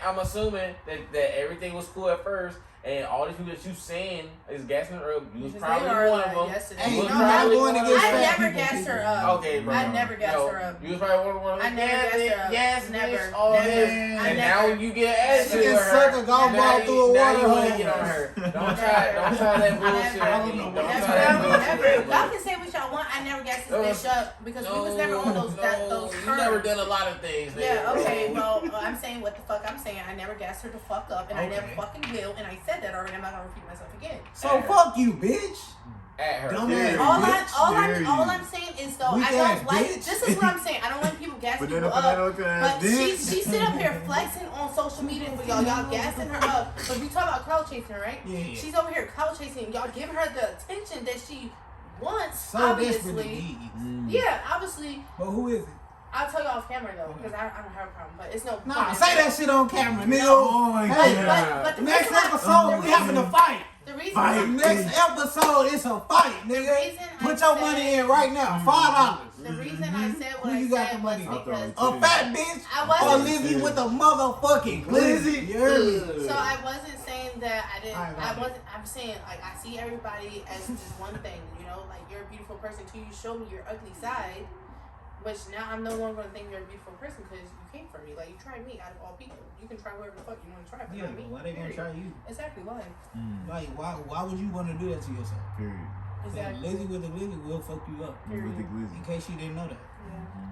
I'm assuming that everything was cool at first, and all these people that you saying is gassing her up. You was probably one of them. Hey, You was I'm not probably going one to of get them. I fat never people, gassed her people. up. Okay, bro. I never gassed her up. You was probably one of them. I never gassed her up. Yes, Never. bitch, all Never. this. I And never. now when you get She attitude can with suck her, a golf now ball you- through a now water you wanna hose. get on her. Don't try that bullshit. Don't try that Never. bullshit. Y'all can say what y'all want. I never gassed this bitch up because we was never on those You terms. never done a lot of things. Yeah, nigga. okay, well, I'm saying what the fuck I'm saying. I never gassed her the fuck up, and I never Okay. fucking will, and I said that already. I'm not gonna repeat myself again. So fuck you, bitch. At her. Dumbass All bitch. I'm saying is though, Weak I don't ass like. bitch. This is what I'm saying. I don't want people gassing But then people up in up. that But she sit up here flexing on social media for y'all. Y'all gassing her up. But we talk about clout chasing, right? Yeah. She's over here clout chasing. Y'all giving her the attention that she wants. So obviously. desperately needs. Yeah, obviously. But who is it? I'll tell you off camera though, because I don't have a problem. But it's no. Nah, say that shit on camera, nigga. Oh my Hey, God. But the next reason episode, we having a fight. The reason Fight. Next episode, it's a fight, nigga. reason I Put your said- money in right now. $5. The reason I said what Who I you got said the was money? because A fat bitch I or wasn't. Lizzy with a motherfucking glizzy. You heard me? So I wasn't saying that I didn't. Alright, I wasn't. I'm saying like I see everybody as just one thing. You know, like you're a beautiful person till you show me your ugly side. Which now I'm no longer gonna think you're a beautiful person because you came for me. Like you tried me out of all people. You can try whoever the fuck you want to try, but Yeah, not me. why they gonna try you? Exactly. Why? Like, why would you want to do that to yourself? Period. That Exactly. Lizzy with the glizzy will fuck you up. With the glizzy. In case you didn't know that.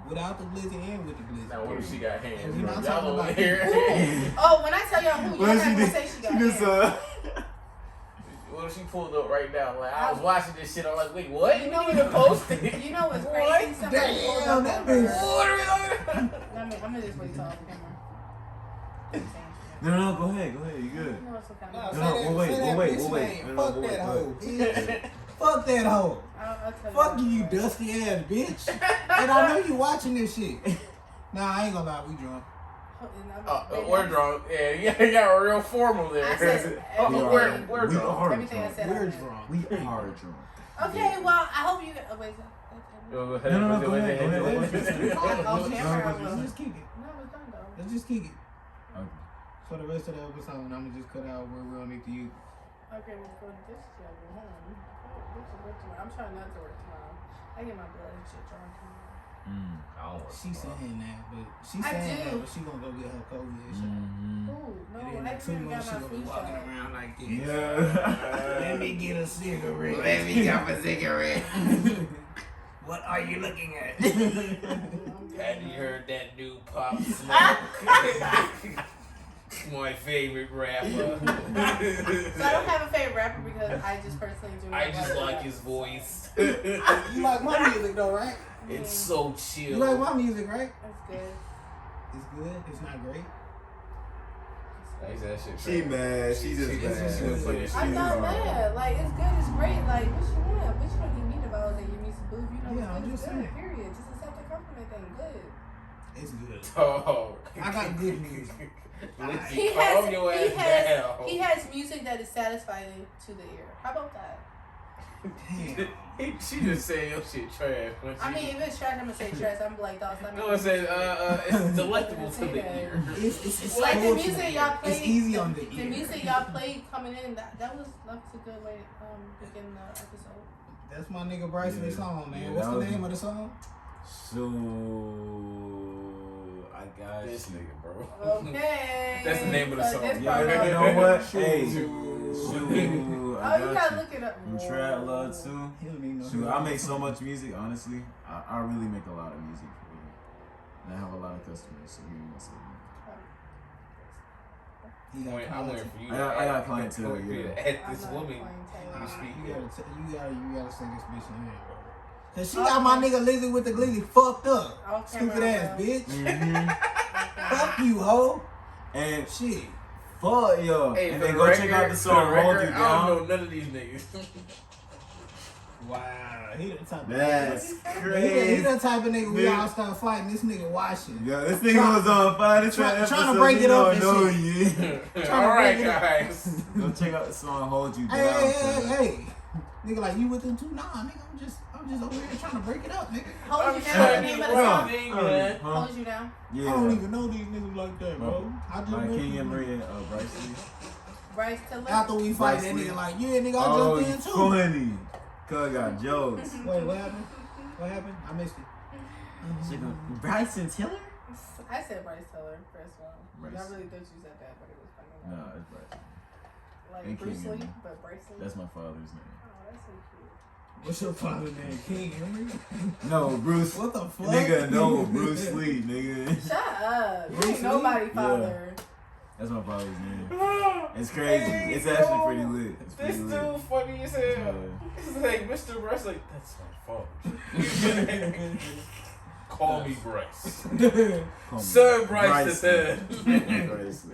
Without the glizzy and with the glizzy. Now what if she got hands? And we not Y'all talking over about here. Oh, when I tell y'all who, you're not gonna say she got hands. What if she pulled up right now? Like I was watching this shit. I'm like, wait, what? You know even posted it. You know what's crazy? Damn, that bitch. I'm gonna just wait till off camera. No, go ahead, you good. You know what's so kind Nah, of we'll wait. Fuck that hoe. Fuck that hoe. I'll tell Fuck you, dusty ass bitch. And I know you watching this shit. Nah, I ain't gonna lie, we drunk. We're drunk. Yeah, you got real formal there. I said We're drunk. Everything I said. We're drunk. We are drunk. Okay, well, I hope you. Oh, wait. No, go ahead. Just kick it. No, it's done though. Let's just kick it. Okay. For the rest of the episode, I'm gonna just cut out where we're gonna make the you. Okay, well, for this show, I'm trying not to work tomorrow. I get my blood and shit drawn tomorrow. She's saying that, but she gonna go get her COVID and shit. Ooh, no, And I then 2 even got months she my gonna be flu walking shot. around like this. Yeah. Let me get a cigarette. Let me get a cigarette. What are you looking at? Have you heard that new Pop Smoke? My favorite rapper. So I don't have a favorite rapper because I just personally do. I just like his voice. You like my music though, right? It's so chill. You like my music, right? That's good. It's good. It's not great. That shit She mad. She just mad. I'm not mad. Like, it's good. It's great. Like, what you want? But you don't need me to validate your music, boo. You know, Yeah, I'm it's just good. saying. Period. Just accept the compliment thing. Good. It's good. Oh. I got good music. He Calm your ass down. has music that is satisfying to the ear. How about that? Damn. She just said your shit trash. I mean, if it's trash, I'm gonna say trash. I'm like, dog, stop No, it says it's delectable to the ear. It's like the cultural. music y'all played. It's easy on the ear. The music y'all played coming in, that's a good way to begin the episode. That's my nigga Brycely song, man. Yeah, What's that the was- name of the song? So I got This nigga, bro. Okay. That's the name of the So song. this Yeah, part- you know what? Hey, Shoot. I you gotta look it up. And Trap Love too. He don't even know. Shoot, I make so much music, honestly. I really make a lot of music for you. And I have a lot of customers, so give me one second. I went for you. I got clientele, for you yeah. to add I'm this not woman. clientele. You speak. You gotta sing this bitch in here, bro. Cause she got my nigga Lizzy with the Glizzy fucked up. Okay, Stupid bro. ass bitch. Mm-hmm. Fuck you, hoe. And Shit. fuck yo. Hey, And for then the go record, check out the for song the Hold record, You I Down. don't know none of these niggas. Wow. He the type of That's He crazy. the type of nigga we Yeah. all start fighting. This nigga watching. Yeah, this nigga was on fire. This trying to episode, break you it up don't and know shit. yet. All right, break it up. guys. Go check out the song Hold You Down. Hey. Nigga, like, you with them too? Nah, nigga, I'm just over here trying to break it up, nigga. Hold you down. The name of the song. Man. Huh? Hold you down. Yeah. I don't even know these niggas like that, bro. I just Like met King them. EmErY and Brycely. Bryce Tiller. After we fight that Brycely. nigga, like, yeah, nigga, I Oh, jumped you in too. funny. Cuz got jokes. Wait, what happened? What happened? I missed it. Bryson Tiller? I said Bryce Tiller first one. Bryce. I really thought you said that, but it was funny. No, it's Bryson. Like and Bruce King Lee, EmErY. but Bryce. That's my father's name. Oh, that's so cute. What's your father's name? King Emery? No, Bruce. What the fuck? Nigga, no, Bruce Lee, nigga. Shut up. You Bruce ain't Lee? nobody father. That's my father's name. It's crazy. It's actually pretty lit. It's This pretty dude lit. funny as hell. Yeah. It's like Mr. Bryce, like, that's my father. Call me Bryce. Call me Sir Bryce the third. Bryce.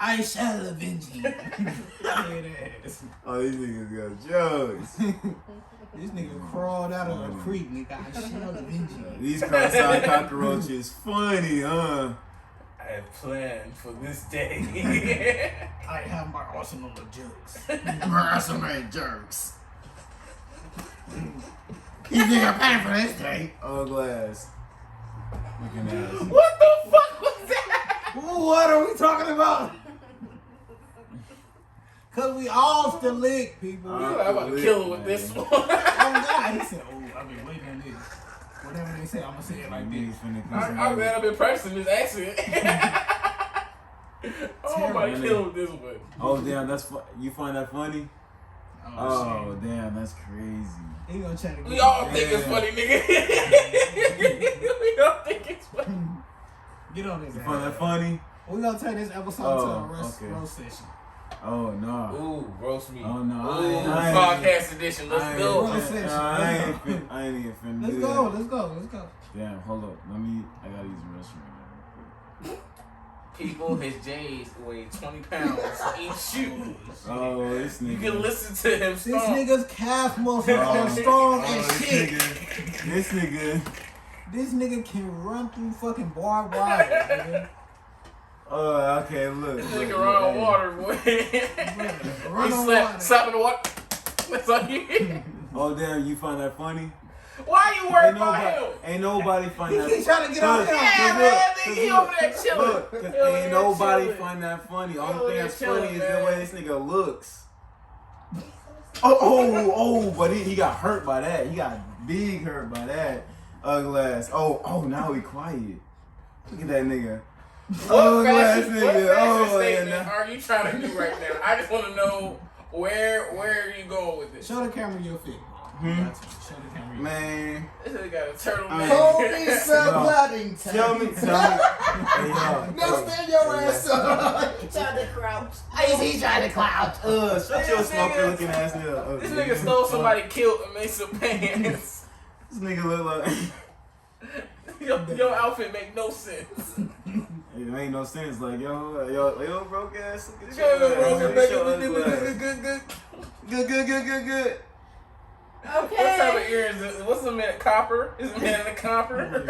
I shall avenge him. Oh, these niggas got jokes. This nigga crawled out of a creek, nigga. I shall avenge him. These cross-eyed cockroaches funny, huh? I have planned for this day. I have my arsenal of jokes. Mercenary jerks. You think I'm paying for this day? Oh, glass. Looking ass. What the fuck was that? What are we talking about? Cause we all still lick, people. I'm about to kill him with this one. Oh God, he said, "Oh, I've been waiting on this." Whatever they say, I'm gonna say it like this. I'm glad I've been practicing this accent. Oh, I'm about to kill him with this one. Oh damn, you find that funny? Oh damn, that's crazy. He gonna try to get We all think it's funny, nigga. We all think it's funny. Get on this. You find that funny? We gonna turn this episode to a roast session. Oh no. Ooh, roast me. Oh no. Ooh, podcast edition. Let's go. I ain't even finna Let's do go. that. Let's go. Damn, hold up. I gotta use the restroom right now real quick. People, his J's weigh 20 pounds each shoe. Oh, this nigga. You can listen to him This stomp. nigga's calf muscles are strong as shit. This nigga. This nigga can run through fucking barbed wire, nigga. Oh, okay, look. This nigga run on water, boy. Run He on slap water. in the water. That's all you hear. Oh, damn, you find that funny? Why you worried about him? Ain't nobody find He that keep trying to get on him. Yeah, man, nigga, he over there chilling. Look, cause ain't nobody find that funny. Only thing that's funny is the way this nigga looks. Oh, but he got hurt by that. He got big hurt by that. Ugly ass. Oh, now he quiet. Look at that nigga. What Ass fashion nigga. statement are you trying to do right now? I just want to know where are you going with this? Show the camera your feet. Show the camera your Man. This nigga got a turtleneck. Kobe Paddington. Tell me. Hey, yo. Now stand your ass up. He tried to crouch. He trying to clout. Shut your smoker looking ass nigga. This nigga stole somebody's kilt and made some pants. This nigga look like. Your outfit make no sense. It ain't no sense. Like, yo, broke ass. Look at Good. Okay. What type of earrings is it? What's the man? Copper? Is the man in the copper?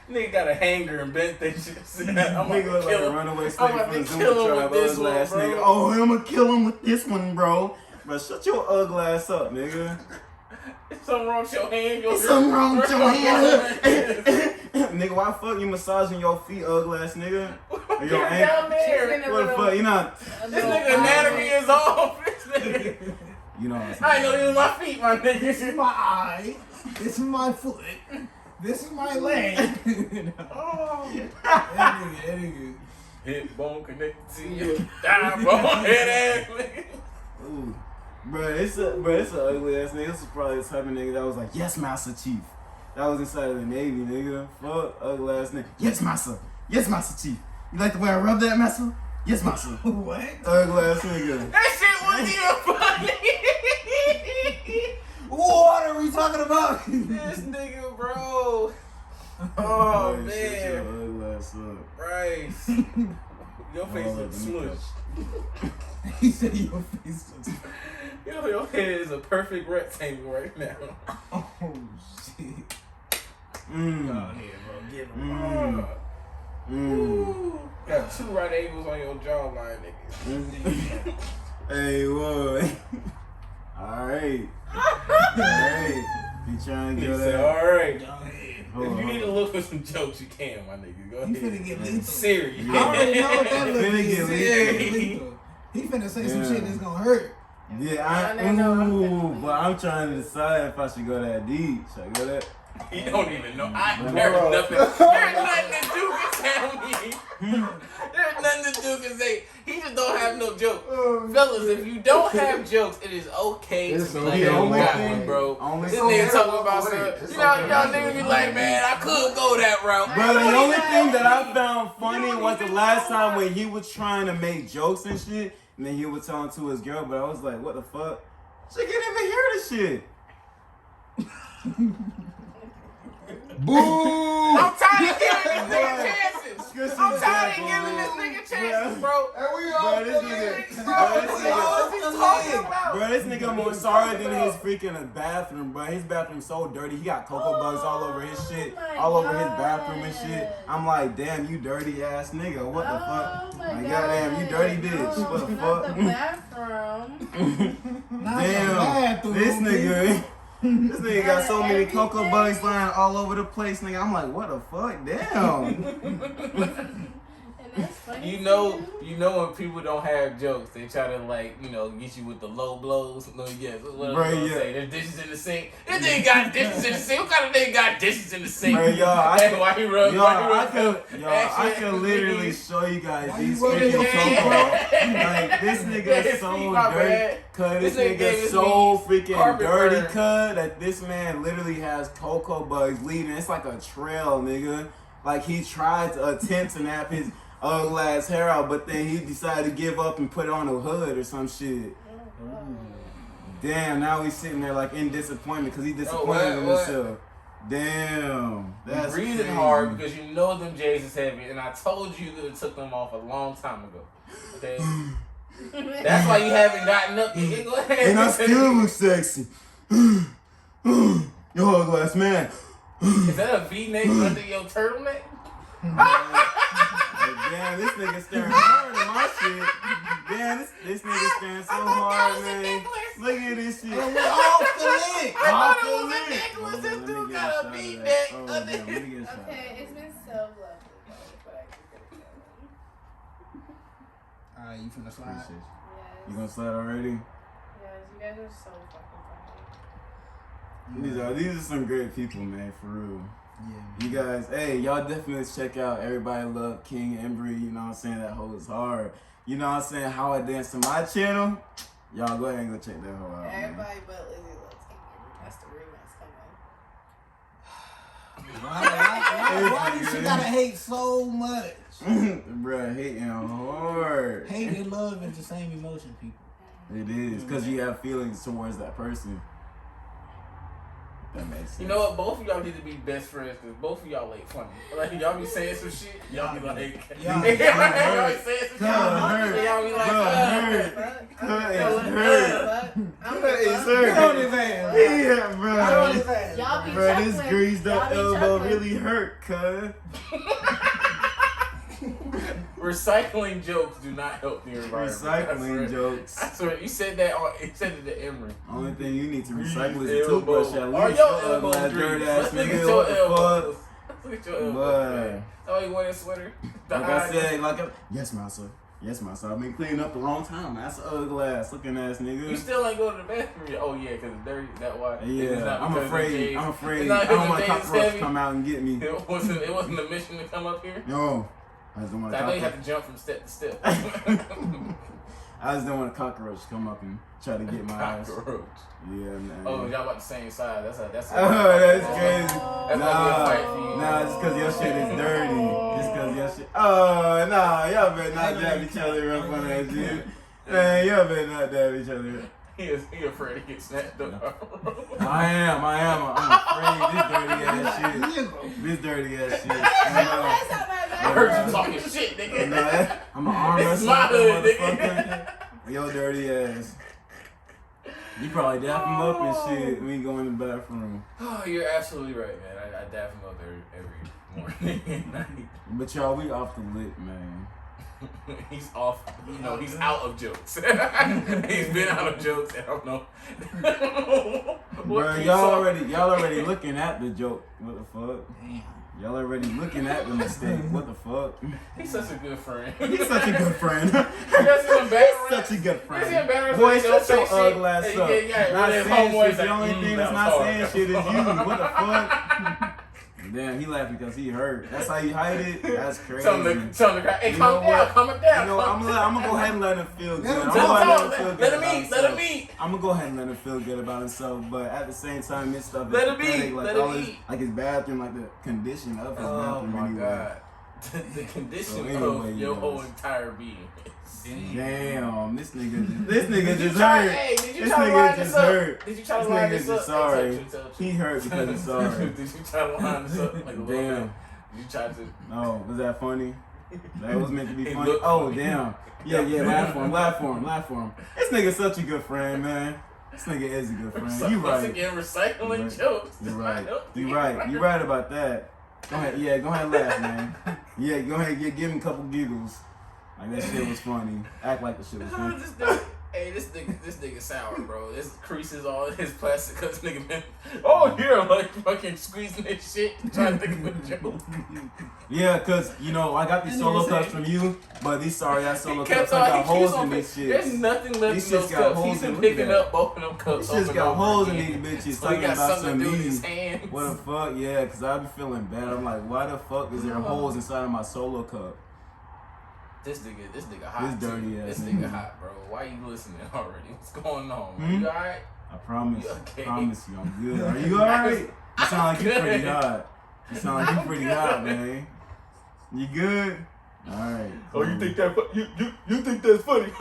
Nigga got a hanger and bent that shit. I'm Nigga look like a kill him. runaway I'm slave about from to the kill Zumba him tribe. with this Ugly one, ass bro. nigga. Oh, I'm gonna kill him with this one, bro. Bro, shut your ugly ass up, nigga. Something wrong with your hand? Something wrong with your hand. Nigga, why fuck you massaging your feet, ugly ass nigga? Or your Down ankle? there. What the fuck? You not? This nigga anatomy is off. This nigga. You know what I'm I saying? ain't know it was my feet, my nigga. This is my eye. This is my foot. This is my leg. Oh. That nigga. Hip bone connected to you. Thigh bone head ass nigga. Ooh. Bro, it's a ugly ass nigga. This is probably the type of nigga that was like, yes, Master Chief. That was inside of the Navy, nigga. Fuck, ugly ass nigga. Yes, Master. Yes, Master Chief. You like the way I rub that, Master? Yes, Master. What? Ugly ass nigga. That shit wasn't even funny. What are we talking about? This nigga, bro. Oh, Shut man. your ugly ass up. Bryce. Your face Oh, looks let me smushed. He said your face was. Your head is a perfect rectangle right now. Oh shit. Go Mmm. ahead, bro. Get him. Mmm. Mmm. Got two right angles on your jawline, nigga. Hey, boy. Alright. Alright. You trying to He get said, that? alright. Go ahead. Hold If on, you need hold to on. look for some jokes, you can, my nigga. Go He ahead. finna get lethal. Serious. I already know what that looks Finna like. get Lethal. He finna say some Yeah. shit that's gonna hurt. Yeah, but I'm trying to decide if I should go that deep. Should I go that? He don't even know. There's nothing. There's nothing that Duke can tell me. There's nothing that Duke can say. He just don't have no joke. Fellas, if you don't have jokes, it is okay It's to okay. play The that only got thing- one, bro. only This thing- nigga talking about Wait, stuff. it's Y'all okay. niggas be like, man, I could go that route. Bro, the only thing that I found funny was the last time when he was trying to make jokes and shit, and then he was telling to his girl, but I was like, what the fuck? She can't even hear the shit. Boo! I'm tired of giving this nigga chances. I'm tired of giving this nigga chances, bro. And we Bro, all this nigga, bro, this nigga more sorry than his freaking bathroom, bro. His bathroom's so dirty. He got cocoa bugs all over his shit, all over his bathroom and shit. I'm like, damn, you dirty ass nigga. What the fuck? Like, goddamn, you dirty bitch. What the Not fuck? the bathroom. Damn, this nigga. This nigga got so many cocoa bugs lying all over the place, nigga. I'm like, what the fuck? Damn. And And that's funny. You know when people don't have jokes, they try to like, get you with the low blows. No, yes. What Right, I'm yeah. say? There's dishes in the sink. This nigga got dishes in the sink. What kind of nigga got dishes in the sink? Bro, y'all, I can literally show you guys these freaking choco. Like this nigga is so dirty. Cause this nigga is so freaking dirty, cuz that this man literally has cocoa bugs leading. It's like a trail, nigga. Like he tried to attempt to nap his ugly ass hair out, but then he decided to give up and put it on a hood or some shit. Damn, now he's sitting there like in disappointment because he's disappointed in himself. Damn, that's breathing crazy. hard because you know them J's is heavy, and I told you that it took them off a long time ago. Okay, that's why you haven't gotten up yet. Go ahead. And I still look sexy. Yo, ugly ass man. Is that a V-neck under your turtleneck? Damn, this nigga staring hard at my shit. Damn, this nigga staring so hard, man. Look at this shit. And we're off the link. I thought it was a necklace. This dude got a V-neck under his. Okay, it's been so lovely, but I can Alright, you finna slide? Appreciate you. Yes. You gonna slide already? Yes, you guys are so fucking funny. These are some great people, man, for real. Yeah. You guys, hey, y'all definitely check out Everybody Love King EmErY. You know what I'm saying? That hoe is hard. You know what I'm saying? How I Dance to my channel. Y'all go ahead and go check that hoe out. Everybody but Lizzy loves King EmErY. That's the remix coming. Why does she gotta hate so much? Bruh, hating hard. Hate and love is the same emotion, people. It is, because you have feelings towards that person. That makes sense. You know what? Both of y'all need to be best friends because both of y'all ain't funny. Like y'all be saying some shit, y'all be like, y'all be saying some shit, y'all be like, Get on his ass. Yeah, bro. Get on his ass. Y'all be Bro, this chuckling. greased up Y'all be elbow chuckling. really hurt, cuz. recycling jokes do not help the environment. Recycling jokes. I swear, you said that it to EmErY. Only thing you need to recycle is a toothbrush at Are least. your elbows dirty greased? ass Let's look at nigga. your What the elbows. fuck? Let's look at your elbows. Boy. Oh, you wear a sweater? Like I said, yes, master. Yes, master. I've been cleaning up a long time. That's ugly ass looking ass nigga. You still ain't go to the bathroom yet. Oh yeah, because it's dirty. That why? Yeah, I'm afraid. I It's don't not want because the cockroach days to come out and get me. It wasn't a mission to come up here. No, I just don't want I know you have cockroach. to jump from step to step. I just don't want a cockroach to come up and try to get my ass. Cockroach. Yeah, man. Oh, y'all about the same size. That's Oh, that's crazy. That's gonna be a fight for you. Nah, just cause your shit is dirty. Just cause your shit. Oh, nah, y'all better not dab each other up on that shit. Man, y'all better not dab each other. He afraid to get snapped up. I am. I'm afraid this dirty ass shit. I heard you talking shit, nigga. I'm an arm It's wrestler, my hood, motherfucker. Yo, dirty ass. You probably dap him up and shit when you go in the bathroom. Oh, you're absolutely right, man. I dap him up every morning and night. But y'all, we off the lip, man. He's off. He's out of jokes. He's been out of jokes. I don't know. Bro, y'all already looking at the joke. What the fuck? Damn. Y'all already looking at the mistake. What the fuck? He's such a good friend. He's such a good friend. He's Such a good friend. embarrassed. Boy, shut your ugly ass Yeah, up. yeah, Not his saying homeboy's shit. The like, only thing that's that not was saying hard. shit is you. What the fuck? Damn, he laughing because he hurt. That's how you hide it? That's crazy. Tell him to cry. Hey, You calm know down. what? Calm it down. You know, I'm gonna go ahead and let him feel good. Let him I'm talk. gonna let him feel good Let him about eat. Let him himself. eat. I'm gonna go ahead and let him feel good about himself, but at the same time, his stuff is Let him pathetic. eat. Like Let him all his, eat. like his bathroom, like the condition of his Oh bathroom. my anyway. god. The condition So anyway, of you your guys. whole entire being. Damn, this nigga Did you just try? hurt. Hey, did you This try to nigga line just this up? hurt. Did you try to This line nigga this up? just sorry. Hey, tell the He truth. hurt because he's sorry. Did you try to line this up? Like a little bit? Damn. Did you try to? Oh, was that funny? That was meant to be It funny. looked Oh, funny. damn. Yeah, laugh for him. This nigga's such a good friend, man. This nigga is a good friend. You Once right. again, recycling Right. jokes. You does not right. help You the right. You environment. right about that. Go ahead. Yeah, go ahead and laugh, man. Yeah, go ahead and give him a couple giggles. Like that shit was funny. Act like the shit was How funny. does this do? Hey, this nigga sour, bro. This creases all his plastic cause nigga been like fucking squeezing this shit trying to think of a joke. Yeah, cause you know I got these solo cups from you, but these sorry ass solo cups I got holes in these shits. There's nothing left These in those shits got cups. holes He's been in picking up both of them cups. These shits got holes in these bitches. So Talking he got about something some to do with mean. his hands. What the fuck? Yeah, cause I be feeling bad. I'm like, why the fuck is there holes inside of my solo cup? This nigga hot. This dirty ass This nigga. nigga hot, bro. Why you listening already? What's going on? Hmm? You alright? I promise. You okay? Promise you, I'm good. Are you alright? You sound like you pretty hot. You sound like you pretty hot, man. You good? Alright. Oh, you think that you think that's funny?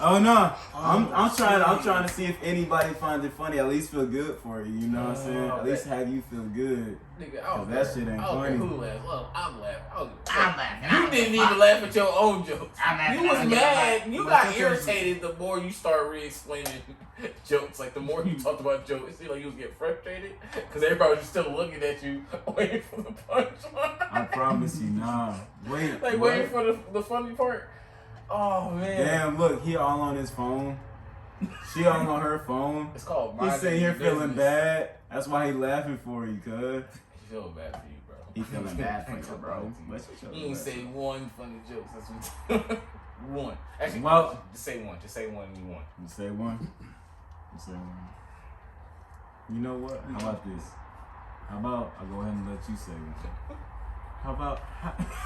Oh no! I'm trying to see if anybody finds it funny. At least feel good for you. You know what I'm saying? At least have you feel good. Nigga, that shit ain't funny. Who laughed? Well, I'm laughing. You didn't even laugh at your own jokes. You was mad. You got irritated the more you start re-explaining jokes. Like the more you talked about jokes, it seemed like you was getting frustrated because everybody was just still looking at you, waiting for the punchline. I promise you, nah. Wait. Like what? waiting for the funny part. Oh man. Damn! Look, he all on his phone. She all on her phone. It's called. He's sitting here Business. feeling bad. That's why he laughing for you, cuz. He feeling bad for you, bro. He feeling bad for you, bro. He ain't say one funny joke. That's what one. Actually, Well, just say one. Just say one. You want. You say one. You say one. You know what? How about this? How about I go ahead and let you say one? How about,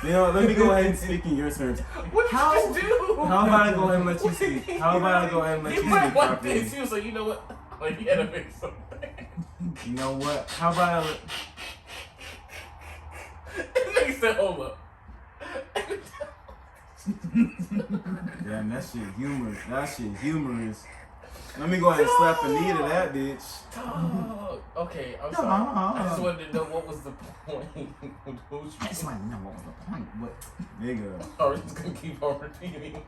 you know, let me go ahead and speak in your terms. What did you just do? How about I go ahead and let you speak? How about I go ahead and let you speak properly? He was like, you know what? Like, you gotta make something. You know what? How about I let... He said, hold up. Damn, that shit humorous. That shit humorous. Let me go ahead and slap a knee to that bitch. Okay, I'm sorry. I just wanted to know what was the point. I just want to know what was the point. What? Nigga. Or we just gonna keep on repeating.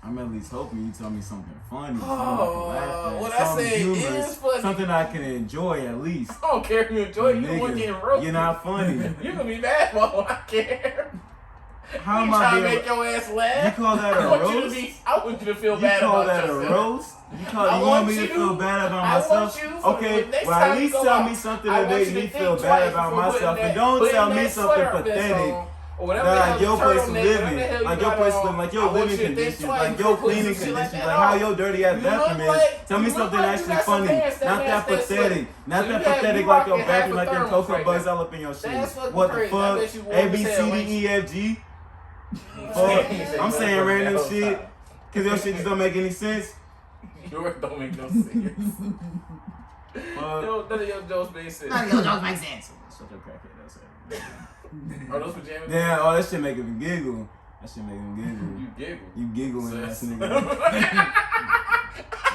I'm at least hoping you tell me something funny. Oh, what I say is funny. Something I can enjoy at least. I don't care if you enjoy it. You want getting roasted. You're not funny. You're gonna be mad while I care. How you am I trying to being... make your ass laugh? You call that a roast? I want you to feel bad about yourself. You call that a roast? You want me to feel bad about myself? Okay, well at least tell me something that makes me feel bad about myself. And don't tell me something pathetic. Like your place of living, like your place of living, like your living conditions, like your cleaning conditions, like how your dirty ass bathroom is. Tell me something actually funny, not that pathetic, not that pathetic like your bathroom, like them cocoa bugs all up in your shit. What the fuck? A B C D E F G. Fuck, I'm saying random shit, cause your shit just don't make any sense. Yours don't make no sense. None of your jokes make sense. None of your jokes make sense. Shut your crackhead ass up. Are those pajamas? Yeah, oh, that shit make him giggle. That shit make him giggle. You giggle. You giggling ass nigga.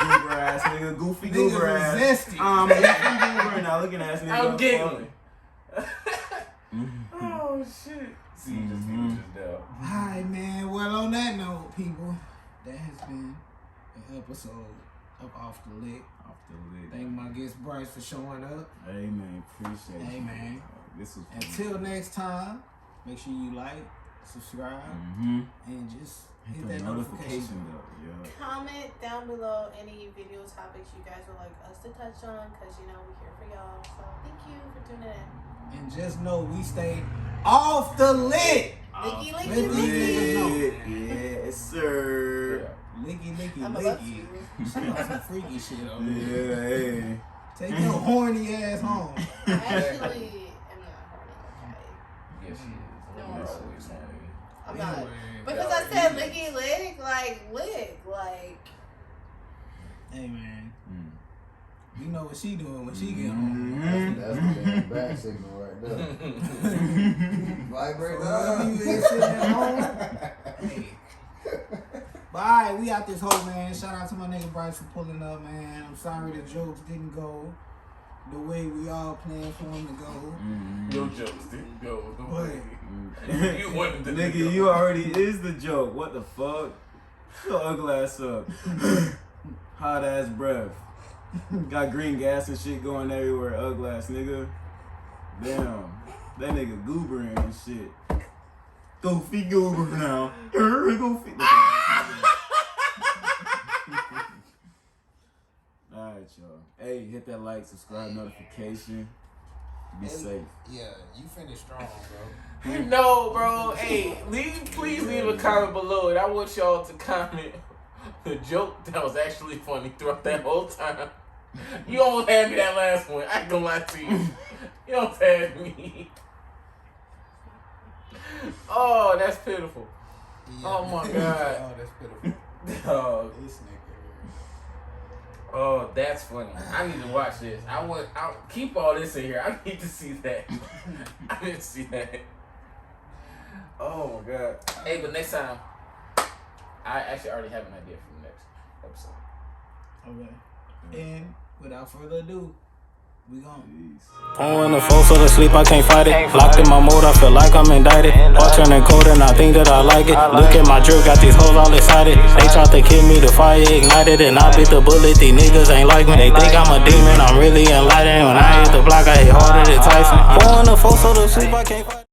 Goober ass nigga. Goofy goober ass. Zesty. Goofy goober now looking ass nigga. I'm giggling. Oh shit. See, you just down. Alright, man. Well, on that note, people, that has been an episode of Off the Lick. Off the Lick. Thank my guest Bryce for showing up. Hey man, appreciate it. Hey man. This was Until next time, make sure you like, subscribe, and just hit that notification bell. Yeah. Comment down below any video topics you guys would like us to touch on, because you know we're here for y'all. So thank you for tuning in. And just know we stay off the lick. Licky, licky, Licky. licky. Yes, sir. Licky, licky, I'm about licky. you. She on some freaky shit over there. Yeah, hey. Take your horny ass home. Actually, I'm not horny, okay? Yes, she is. No, You're always horny. I'm not. Anyway, Because I said licky, lick, like. hey man, you know what she doing when she get home. That's the damn bad signal right there. Vibrate So up. whenever you is sitting at home, hey. But alright, we out this hole, man. Shout out to my nigga Bryce for pulling up, man. I'm sorry the jokes didn't go the way we all planned for them to go. Your jokes didn't go the But way you wanted them to Nigga, go. you already is the joke. What the fuck? Shut your ugly ass up. Hot ass breath. Got green gas and shit going everywhere. Ugly ass nigga. Damn. That nigga goobering and shit. Go feet over now. Go feet. Alright, y'all. Hey, hit that like, subscribe, notification. Be safe. Yeah, you finished strong, bro. No, bro. Hey, please leave a comment below, and I want y'all to comment the joke that was actually funny throughout that whole time. You almost had me that last one. I ain't gonna lie to you. You almost had me. Oh, that's pitiful. Yeah. Oh my god. Oh, that's pitiful. Dog. This nigga. Oh, that's funny. I need to watch this. I'll keep all this in here. I need to see that. I need to see that. Oh my god. Hey, but next time, I actually already have an idea for the next episode. Okay. And without further ado, we gone. On the phone, so to sleep, I can't fight it. Locked in my mode, I feel like I'm indicted. Turning cold and I think that I like it. Look at my drip, got these hoes all excited. They tried to kill me, the fire ignited, and I bit the bullet. These niggas ain't like me. They think I'm a demon, I'm really enlightened. When I hit the block, I hit harder than Tyson. On the phone, so to sleep, I can't fight it.